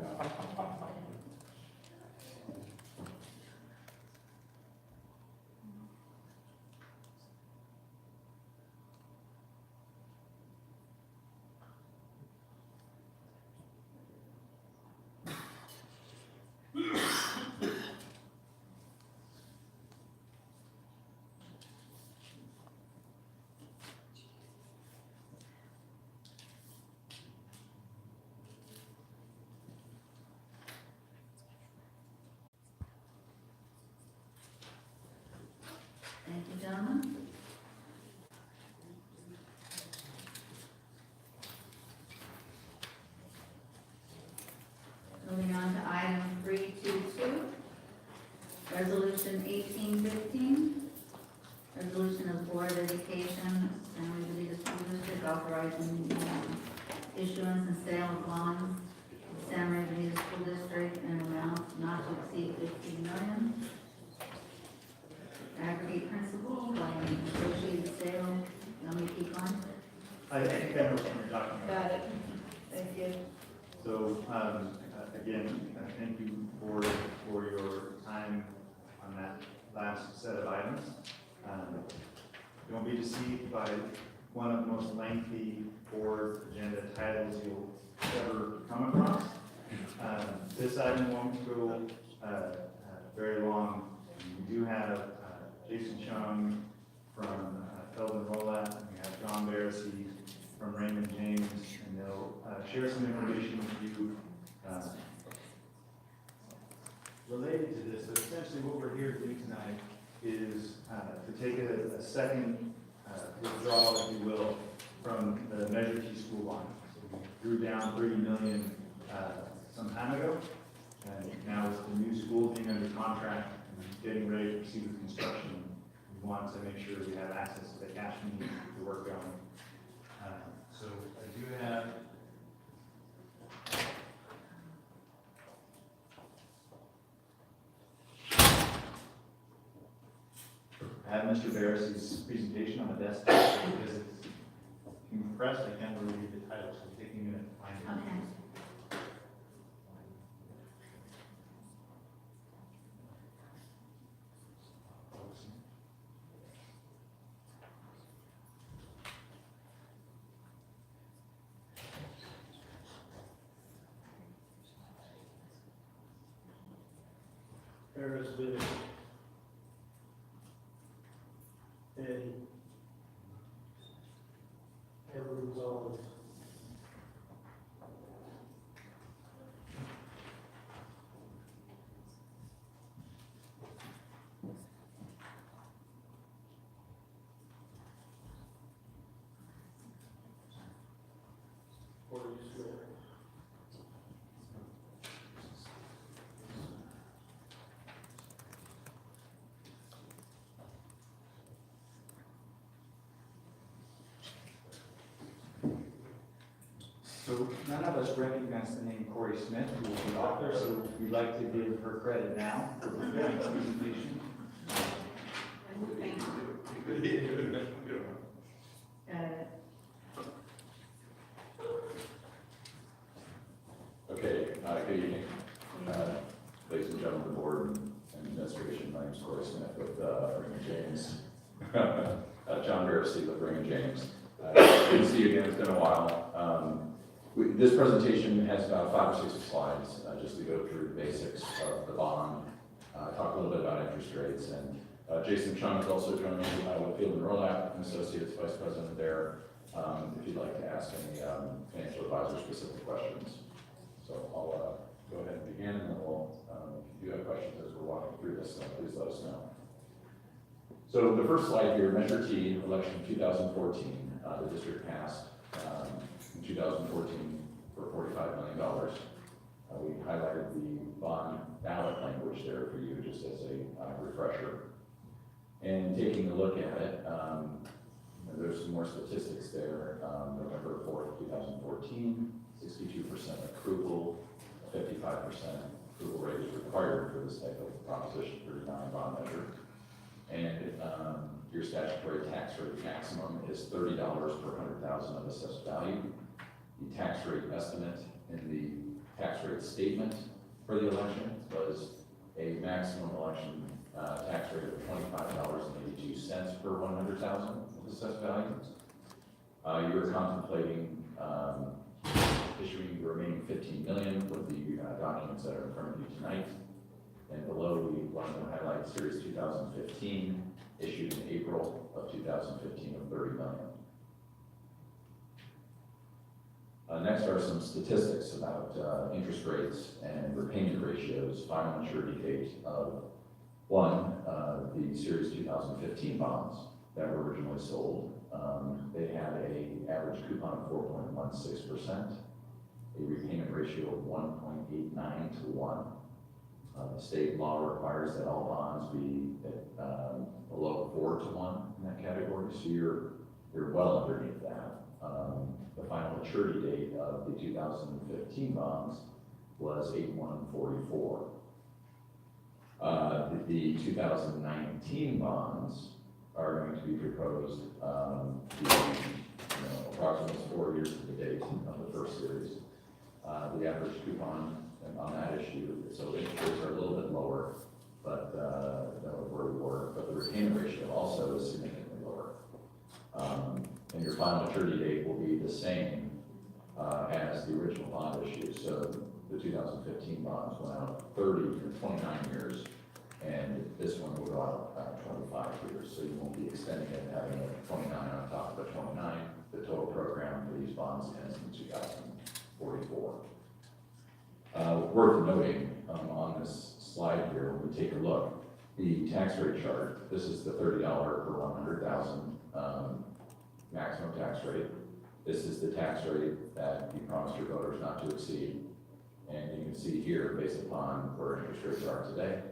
Thank you, gentlemen. Moving on to item 322, resolution 1815, resolution of the Board of Education, San Luis Obispo School District authorizing issuance and sale of bonds, San Luis Obispo School District in an amount not to exceed $15 million. Aggregate principal, by negotiated sale, let me keep on. I think I know what you're talking about. Got it. Thank you. So, again, thank you for your time on that last set of items. Don't be deceived by one of the most lengthy board agenda titles you'll ever come across. This item won't go very long. We do have Jason Chung from Feldman Rollout, we have John Barrissey from Raymond James, and they'll share some information with you related to this. But essentially what we're here to do tonight is to take a second withdrawal, if you will, from the Measure T school bond. So we drew down $30 million some time ago, and now with the new school being under contract and getting ready to proceed with construction, we want to make sure we have access to the cash we need to work on. So I do have Mr. Barrissey's presentation on the desk because it's compressed. I can't really read the title, so it's taking a minute to find it. Okay. There has been a resolved or you swear. So none of us recognize the name Corey Smith, who is the author, so we'd like to give her credit now for the presentation. Okay, good evening. Ladies and gentlemen of the board and administration, my name is Corey Smith with Raymond James. John Barrissey with Raymond James. Good to see you again, it's been a while. This presentation has about 5 or 6 slides, just to go through the basics of the bond, talk a little bit about interest rates, and Jason Chung is also joining me with Field and Rollout, an Associates Vice President there, if you'd like to ask any financial advisor specific questions. So I'll go ahead and begin, and then we'll, if you have questions as we're walking through this, please let us know. So the first slide here, Measure T, election 2014, the district passed in 2014 for $45 million. We highlighted the bond ballot language there for you just as a refresher. And taking a look at it, there's some more statistics there. November 4th, 2014, 62% approval, 55% approval rate is required for this type of Proposition 39 bond measure. And your statutory tax rate maximum is $30 per 100,000 of assessed value. The tax rate estimate in the tax rate statement for the election was a maximum election tax rate of $25.82 per 100,000 of assessed value. You are contemplating issuing the remaining $15 million with the documents that are in front of you tonight. And below, we want to highlight Series 2015, issued in April of 2015 of $30 million. Next are some statistics about interest rates and repayment ratios, final maturity date of the Series 2015 bonds that were originally sold. They had an average coupon of 4.16%, a repayment ratio of 1.89 to 1. State law requires that all bonds be at below 4 to 1 in that category, so you're well underneath that. The final maturity date of the 2015 bonds was 8/1/44. The 2019 bonds are going to be proposed approximately 4 years to the date of the first series. The average coupon on that issue, so interest rates are a little bit lower, but that was where we were. But the repayment ratio also is significantly lower. And your final maturity date will be the same as the original bond issue. So the 2015 bonds went out 30 or 29 years, and this one will go out 25 years. So you won't be extending it and having a 29 on top of the 29. The total program for these bonds ends in 2044. Worth noting on this slide here, when we take a look, the tax rate chart, this is the $30 per 100,000 maximum tax rate. This is the tax rate that you promised your voters not to exceed. And you can see here, based upon where interest rates are today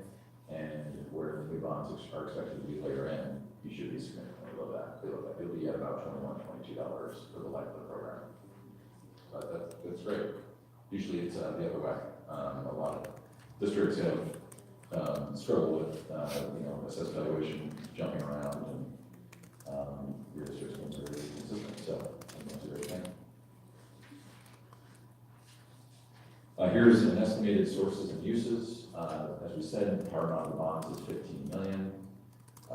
and where the new bonds are expected to be later in, you should be significantly below that. You'll be at about $21, $22 for the life of the program. But that's great. Usually it's the other way. A lot of districts have struggled with, assessed valuation jumping around, and your district's been very consistent, so I think that's a great thing. Here's an estimated sources and uses. As we said, part amount of the bonds is $15 million.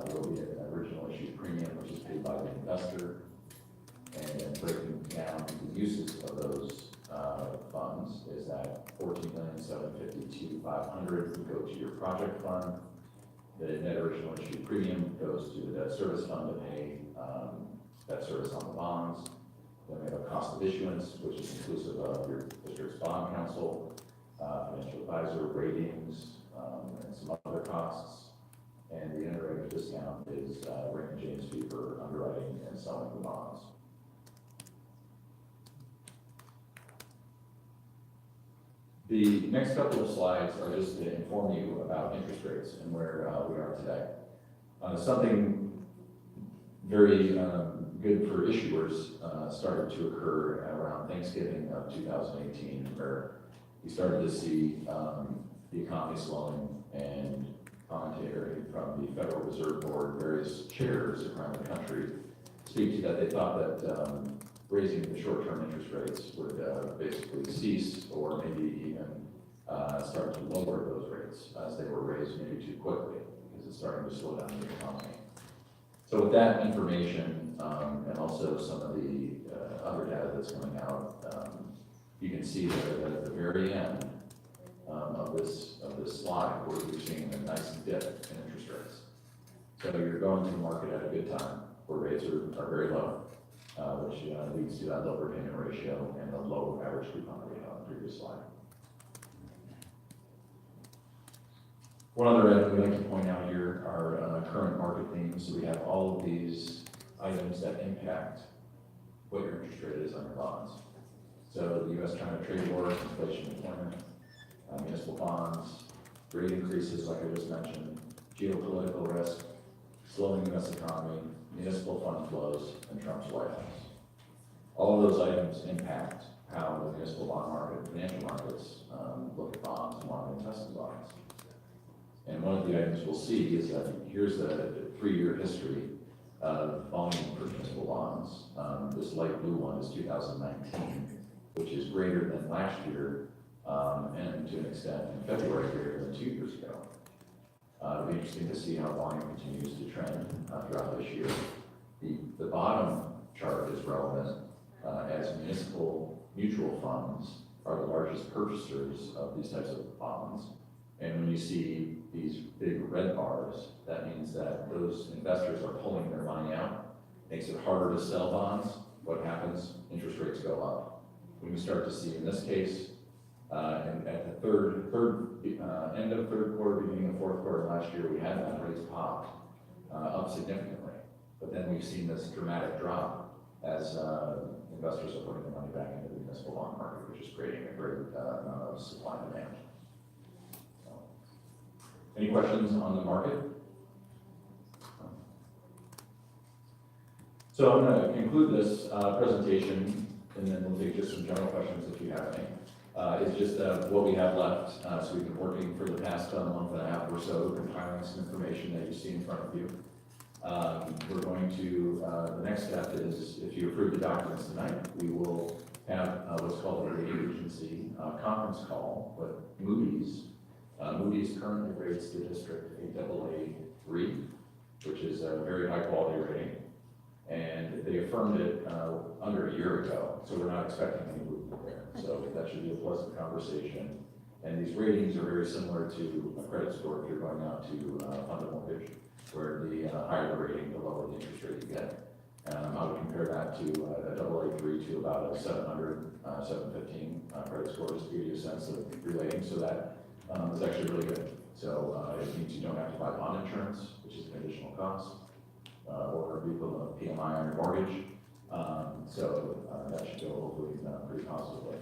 There will be an original issue premium, which is paid by the investor. And then breaking down the uses of those funds is that $14,752,500 would go to your project fund. The net original issue premium goes to the debt service fund to pay debt service on the bonds. Then we have a cost of issuance, which is inclusive of your district's bond counsel, financial advisor, ratings, and some other costs. And the underwriter discount is Raymond James fee for underwriting and selling the bonds. The next couple of slides are just to inform you about interest rates and where we are today. Something very good for issuers started to occur around Thanksgiving of 2018, where we started to see the economy slowing, and commentary from the Federal Reserve Board, various chairs around the country speak to that they thought that raising the short-term interest rates would basically cease, or maybe even start to lower those rates as they were raised maybe too quickly, because it's starting to slow down the economy. So with that information, and also some of the other data that's coming out, you can see that at the very end of this slide, where we're seeing a nice dip in interest rates. So you're going to the market at a good time, where rates are very low, which leads to that low repayment ratio and the low average coupon rate on the previous slide. One other item we'd like to point out here are current market themes. So we have all of these items that impact what your interest rate is on your bonds. So the U.S.-China trade war, inflation, employment, municipal bonds, rate increases like I just mentioned, geopolitical risk, slowing U.S. economy, municipal fund flows, and Trump's White House. All of those items impact how the municipal bond market, financial markets look at bonds and want to invest in bonds. And one of the items we'll see is that here's the 3-year history of volume for municipal bonds. This light blue one is 2019, which is greater than last year, and to an extent in February greater than 2 years ago. It'll be interesting to see how volume continues to trend throughout this year. The bottom chart is relevant as municipal mutual funds are the largest purchasers of these types of bonds. And when you see these big red bars, that means that those investors are pulling their money out. Makes it harder to sell bonds. What happens? Interest rates go up. When we start to see, in this case, and at the end of third quarter, beginning of fourth quarter last year, we had that rates popped up significantly. But then we've seen this dramatic drop as investors are putting their money back into the municipal bond market, which is creating a great amount of supply and demand. So, any questions on the market? So I'm going to conclude this presentation, and then we'll take just some general questions if you have any. It's just what we have left. So we've been working for the past month and a half or so, compiling some information that you see in front of you. We're going to, the next step is, if you approve the documents tonight, we will have what's called a rating agency conference call with Moody's Moody's currently rates the district a AA3, which is a very high quality rating. And they affirmed it under a year ago, so we're not expecting any movement there. So that should be a pleasant conversation. And these ratings are very similar to a credit score if you're going out to fund a mortgage, where the higher the rating, the lower the interest rate you get. I would compare that to a AA3 to about a 700, 715 credit score, just to give you a sense of relating. So that is actually really good. So it means you don't have to buy bond insurance, which is an additional cost, or the equivalent of PMI on your mortgage. That should go hopefully pretty positively.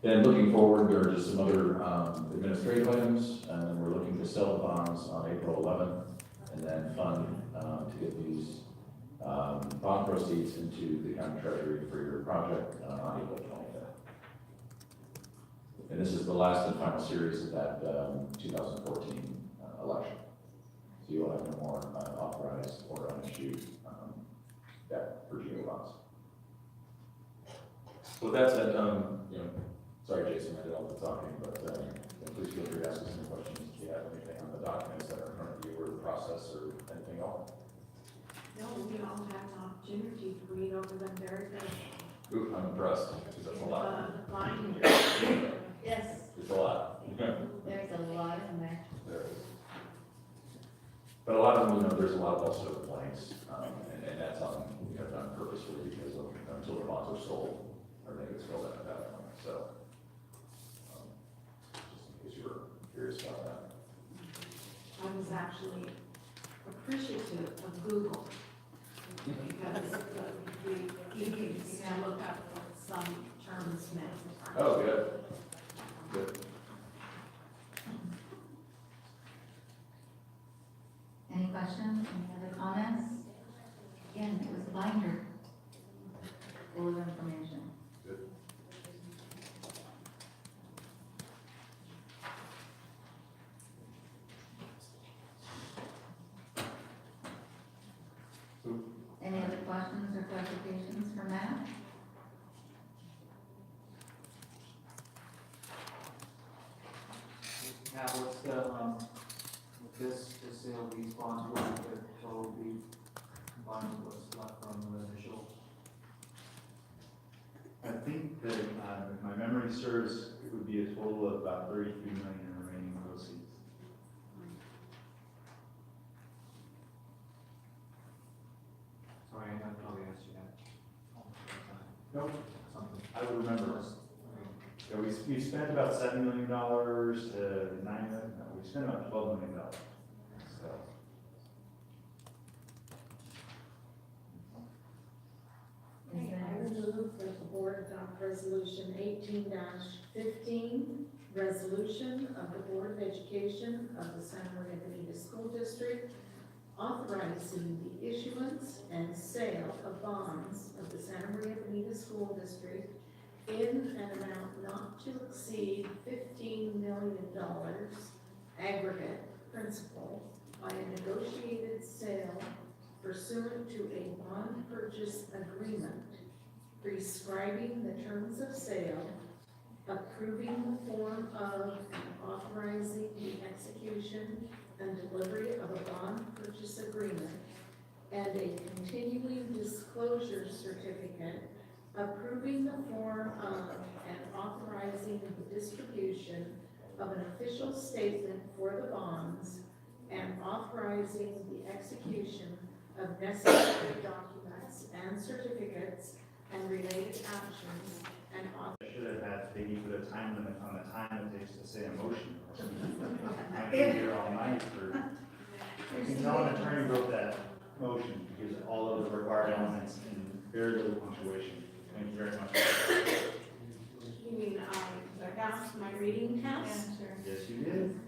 Then looking forward, there are just some other administrative items, and we're looking to sell the bonds on April 11th, and then fund to get these bond proceeds into the county treasury for your project on April 25th. And this is the last and final series of that 2014 election. So you'll have no more authorized or unissued debt for GO bonds. So with that said, sorry Jason, I did all the talking, but please feel free to ask us any questions if you have anything on the documents that are in front of you or the process or anything else. No, we all have an opportunity to read over them very carefully. Ooh, I'm impressed, because that's a lot. Mine. Yes. It's a lot. There's a lot in there. There is. But a lot of them, there's a lot of also blanks, and that's on, done purposefully because of, until the bonds are sold, everything gets filled out at that point. So, just in case you were curious about that. I was actually appreciative of Google because you can look up what some terms meant. Oh, good. Good. Any questions, any other comments? Again, it was a binder full of information. Good. Any other questions or clarifications for Matt? Now, what's the, with this sale, these bonds will be combined with what's left from the initial? I think that, if my memory serves, it would be a total of about 33 million in remaining proceeds. Sorry, I probably asked you that. Nope, I would remember. So we spent about $7 million to $9 million, no, we spent about $12 million. So. Okay, I will move that the board adopt resolution 18-15, resolution of the Board of Education of the Santa Maria Bonita School District authorizing the issuance and sale of bonds of the Santa Maria Bonita School District in an amount not to exceed $15 million aggregate principal by a negotiated sale pursuant to a bond purchase agreement prescribing the terms of sale, approving the form of and authorizing the execution and delivery of a bond purchase agreement, and a continuing disclosure certificate approving the form of and authorizing the distribution of an official statement for the bonds and authorizing the execution of necessary documents and certificates and related actions and I should have had Peggy put a time limit on the time it takes to say a motion. I've been here all night for, no attorney wrote that motion because all of the required elements in very little punctuation. Thank you very much. You mean I passed my reading test? Yes, you did.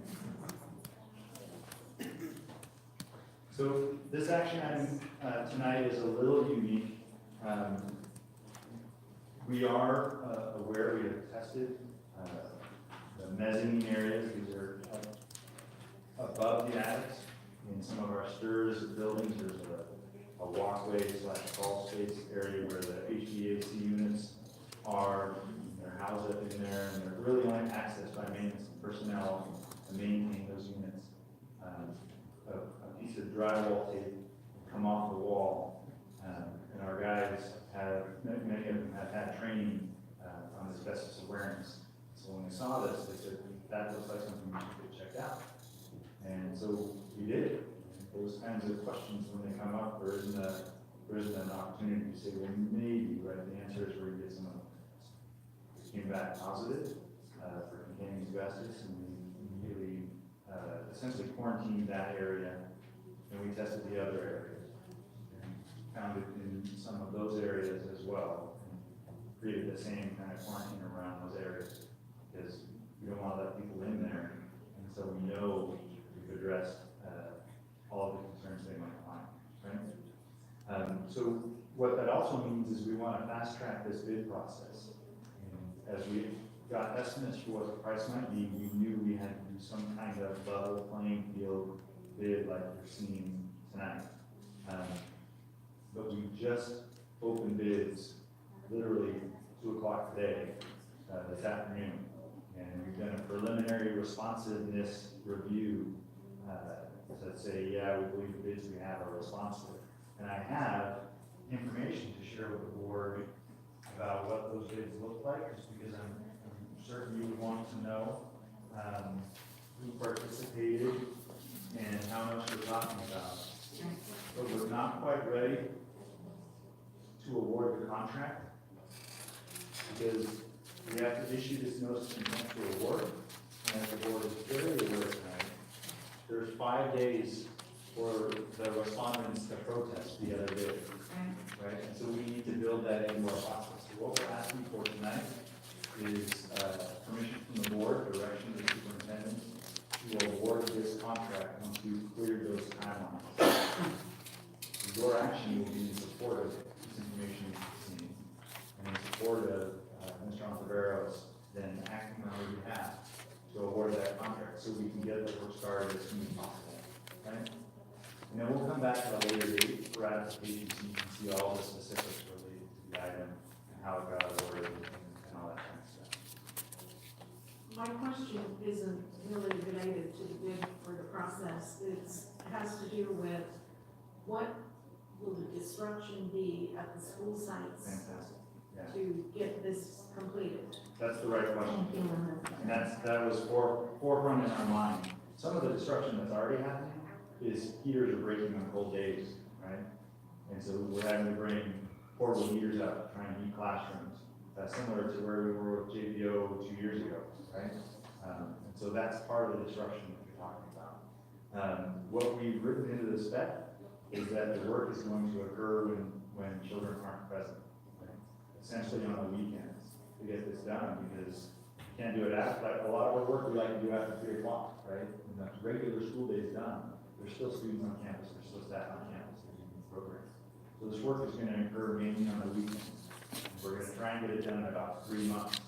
So this action item tonight is a little unique. We are aware, we have tested the mezzanine areas. These are above the attics. In some of our STIRS buildings, there's a walkway / crawl space area where the HVAC units are. They're housed up in there, and they're really only accessed by maintenance personnel to maintain those units. A piece of drywall tape will come off the wall, and our guys have, many of them have had training on asbestos awareness. So when they saw this, they said, that looks like something we should get checked out. And so we did. Those kinds of questions, when they come up, there isn't an opportunity to say, well, maybe, right? The answer is where you get some of them. It came back positive for containing asbestos, and we immediately essentially quarantined that area, and we tested the other areas. And found it in some of those areas as well, and created the same kind of quarantine around those areas, because we don't want to let people in there, and so we know we've addressed all of the concerns they might find, right? So what that also means is we want to fast track this bid process. And as we got estimates for what the price might be, we knew we had to do some kind of level playing field bid like you're seeing tonight. But we just opened bids literally 2 o'clock today, this afternoon. And we've done a preliminary responsiveness review to say, yeah, we believe the bids we have are responsive. And I have information to share with the board about what those bids look like, just because I'm certain you would want to know who participated and how much we're talking about. But we're not quite ready to award the contract, because we have to issue this notice of intent to award, and as the board is very aware tonight, there's 5 days for the respondents to protest the other day, right? And so we need to build that into our process. So what we're asking for tonight is permission from the board, direction to the superintendent to award this contract once we've cleared those timelines. Your action will be in support of this information you've seen, and in support of Mr. Ontiveros then acting on our behalf to award that contract, so we can get the work started as soon as possible, right? And then we'll come back at a later date for ratification, so you can see all the specifics related to the item and how it got awarded and all that kind of stuff. My question isn't really related to the bid for the process. It has to do with what will the disruption be at the school sites Fantastic. Yeah. to get this completed? That's the right question. And that was forefront in our mind. Some of the disruption that's already happening is heaters are breaking on cold days, right? And so we're having to bring portable heaters up, trying to heat classrooms. That's similar to where we were with JPO 2 years ago, right? And so that's part of the disruption that we're talking about. What we've written into the spec is that the work is going to occur when children aren't present, right? Essentially on the weekends to get this done, because you can't do it after, like a lot of our work we like to do after 3 o'clock, right? When the regular school day is done, there's still students on campus, there's still staff on campus, there's even programs. So this work is going to occur mainly on the weekends. We're going to try and get it done in about 3 months.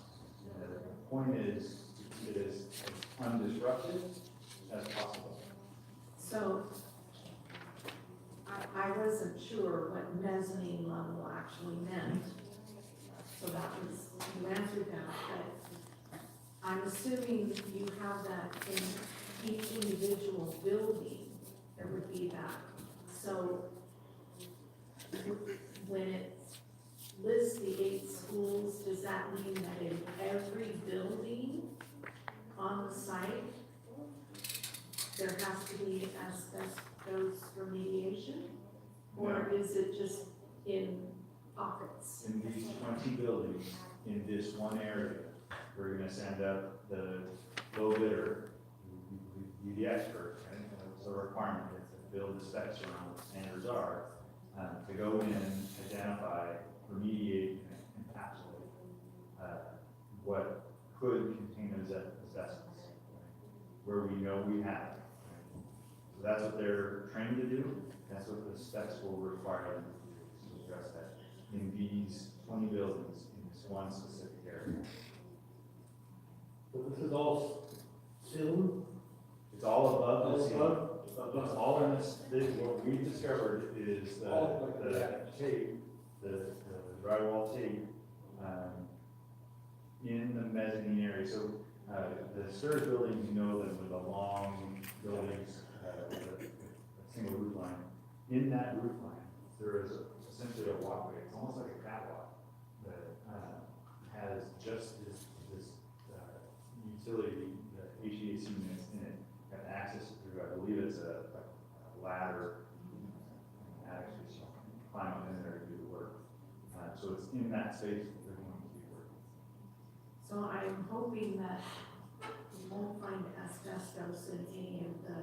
The point is, it is as undisrupted as possible. So I wasn't sure what mezzanine level actually meant. So that was, you answered that, but I'm assuming you have that in each individual building, there would be that. So when it lists the 8 schools, does that mean that in every building on the site, there has to be asbestos remediation? Or is it just in pockets? In these 20 buildings, in this one area, we're going to send up the low bidder, who be the expert, right? That's a requirement, to build the specs around what standards are, to go in, identify, remediate, and encapsulate what could contain asbestos, where we know we have it. So that's what they're trained to do. That's what the specs will require them to address that in these 20 buildings in this one specific area. So this is all ceiling? It's all above the ceiling. It's all in this, what we discovered is the tape, the drywall tape, in the mezzanine area. So the storage buildings, you know them with the long buildings with a single roof line. In that roof line, there is essentially a walkway. It's almost like a catwalk that has just this utility, the HVAC units in it, have access through. I believe it's a ladder. Actually, climb up in there to do the work. So it's in that space that they're going to be working. So I'm hoping that we won't find asbestos in any of the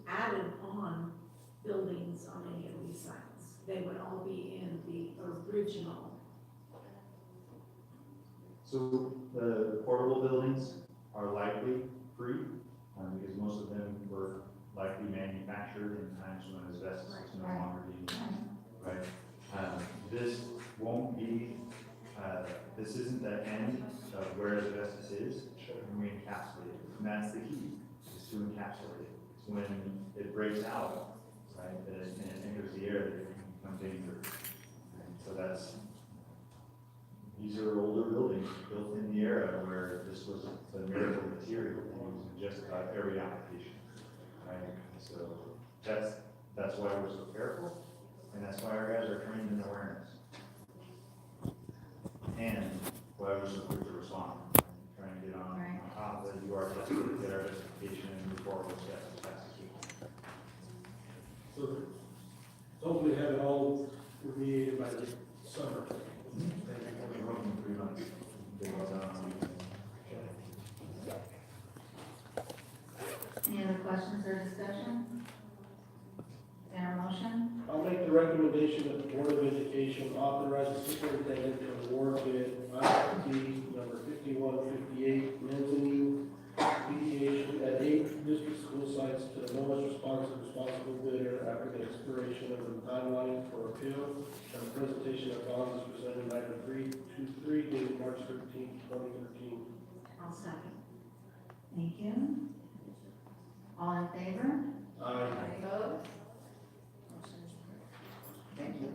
added on buildings on any of these sites. They would all be in the original. So the portable buildings are likely free, because most of them were likely manufactured in times when asbestos is no longer being used, right? This won't be, this isn't the end of where asbestos is, and we encapsulate it. And that's the key, is to encapsulate it. It's when it breaks out, right, and it enters the air that it can become dangerous. And so that's, these are older buildings built in the era where this was the miracle material used in just about every application, right? So that's why we're so careful, and that's why our guys are trained in awareness, and why we're so quick to respond, trying to get on top of the UR test, get our justification, and move forward as fast as we can. So hopefully have it all remediated by the summer. We're hoping 3 months. Any other questions or discussion? Is there a motion? I'll make the recommendation that the Board of Education authorize the superintendent to award bid RFP number 5158 mezzanine mediation at 8 district school sites to the lowest responsible bidder after the expiration of the timeline for appeal, and the presentation of bonds is presented in item 323 dated March 13, 2013. I'll second. Thank you. All in favor? Aye. Opposed? Motion is approved. Thank you.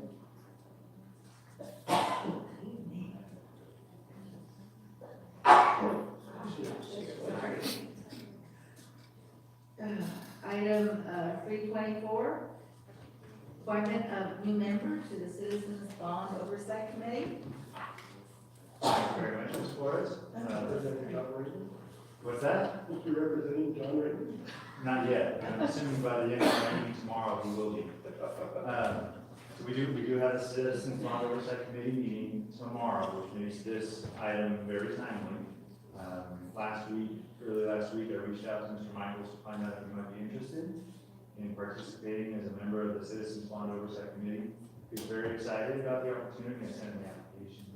Item 324, appointment of new member to the Citizens Bond Oversight Committee. Thank you very much, Ms. Flores. What's that? You're representing John Reagan? Not yet. I'm assuming by the end of the meeting tomorrow he will be. So we do have a Citizens Bond Oversight Committee meeting tomorrow, which makes this item very timely. Early last week, I reached out to Mr. Michaels to find out if he might be interested in participating as a member of the Citizens Bond Oversight Committee. He was very excited about the opportunity. I sent him the application.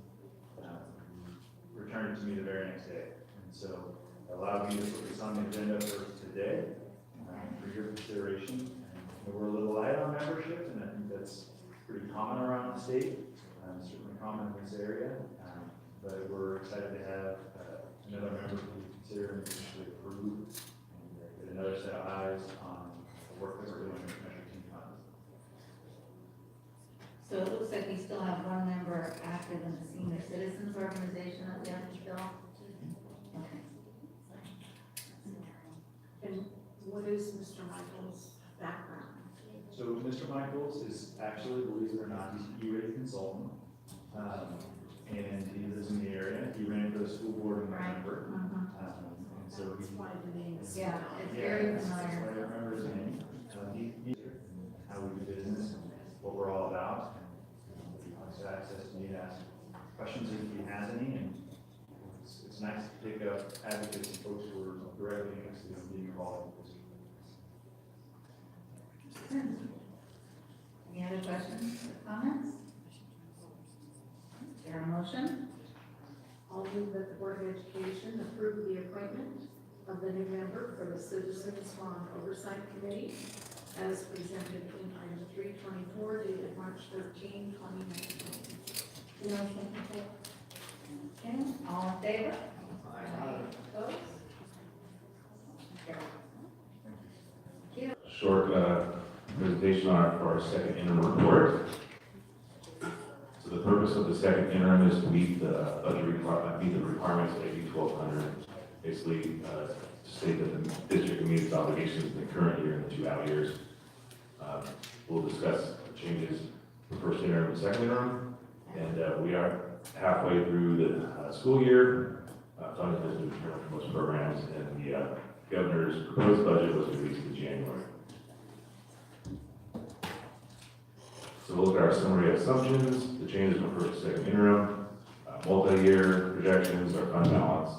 Returned it to me the very next day. And so it allowed me to put this on the agenda for today for your consideration. And we're a little light on membership, and I think that's pretty common around the state, certainly common in this area. But we're excited to have another member who we consider and potentially approve, and get another set of eyes on the work that we're doing with Measure Team Funds. So it looks like we still have one member active in the senior citizens organization that we have to fill. Okay. And what is Mr. Michael's background? So Mr. Michaels is actually, believe it or not, he's an E-rate consultant. And he lives in the area. He ran for the school board in November. And so That's why the name is. Yeah, it's very that's why I familiar. remember his name. He's how we do business and what we're all about. And he wants access to me to ask questions if he has any. And it's nice to pick up advocates and folks who are directly interested in being involved in this. Any other questions or comments? Is there a motion? I'll move that the Board of Education approve the appointment of the new member for the Citizens Bond Oversight Committee as presented in item 324 dated March 13, 2019. Okay, all in favor? Opposed? Okay. Short presentation for our second interim report. So The purpose of the second interim is to meet the requirements of AB 1200. Basically, to state that the district can meet its obligations in the current year and the 2 out years. We'll discuss the changes for first interim and second interim. And we are halfway through the school year. Funding has been returned for most programs, and the governor's proposed budget was released in January. So we'll look at our summary of assumptions, the changes from first to second interim, multi-year projections, our fund balance,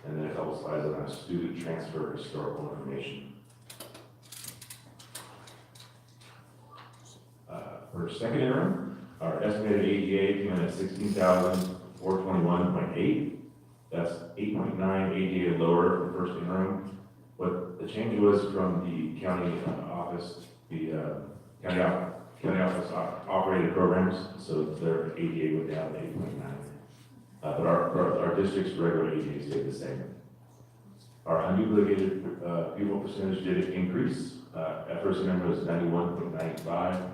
and then a couple slides on our student transfer historical information. For second interim, our estimated ADA came in at 16,421.8. That's 8.9 ADA lower from first interim. What the change was from the county office, the county office operated programs, so their ADA went down to 8.9. But our district's regular ADA stayed the same. Our unduplicated pupil percentage did increase. At first interim was 91.95.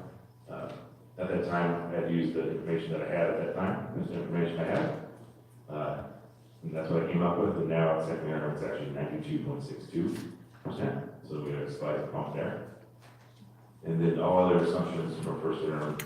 At that time, I had used the information that I had at that time. That's the information I had. And that's what I came up with. And now at second interim, it's actually 92.62%. So we have a slight bump there. And then all other assumptions from first interim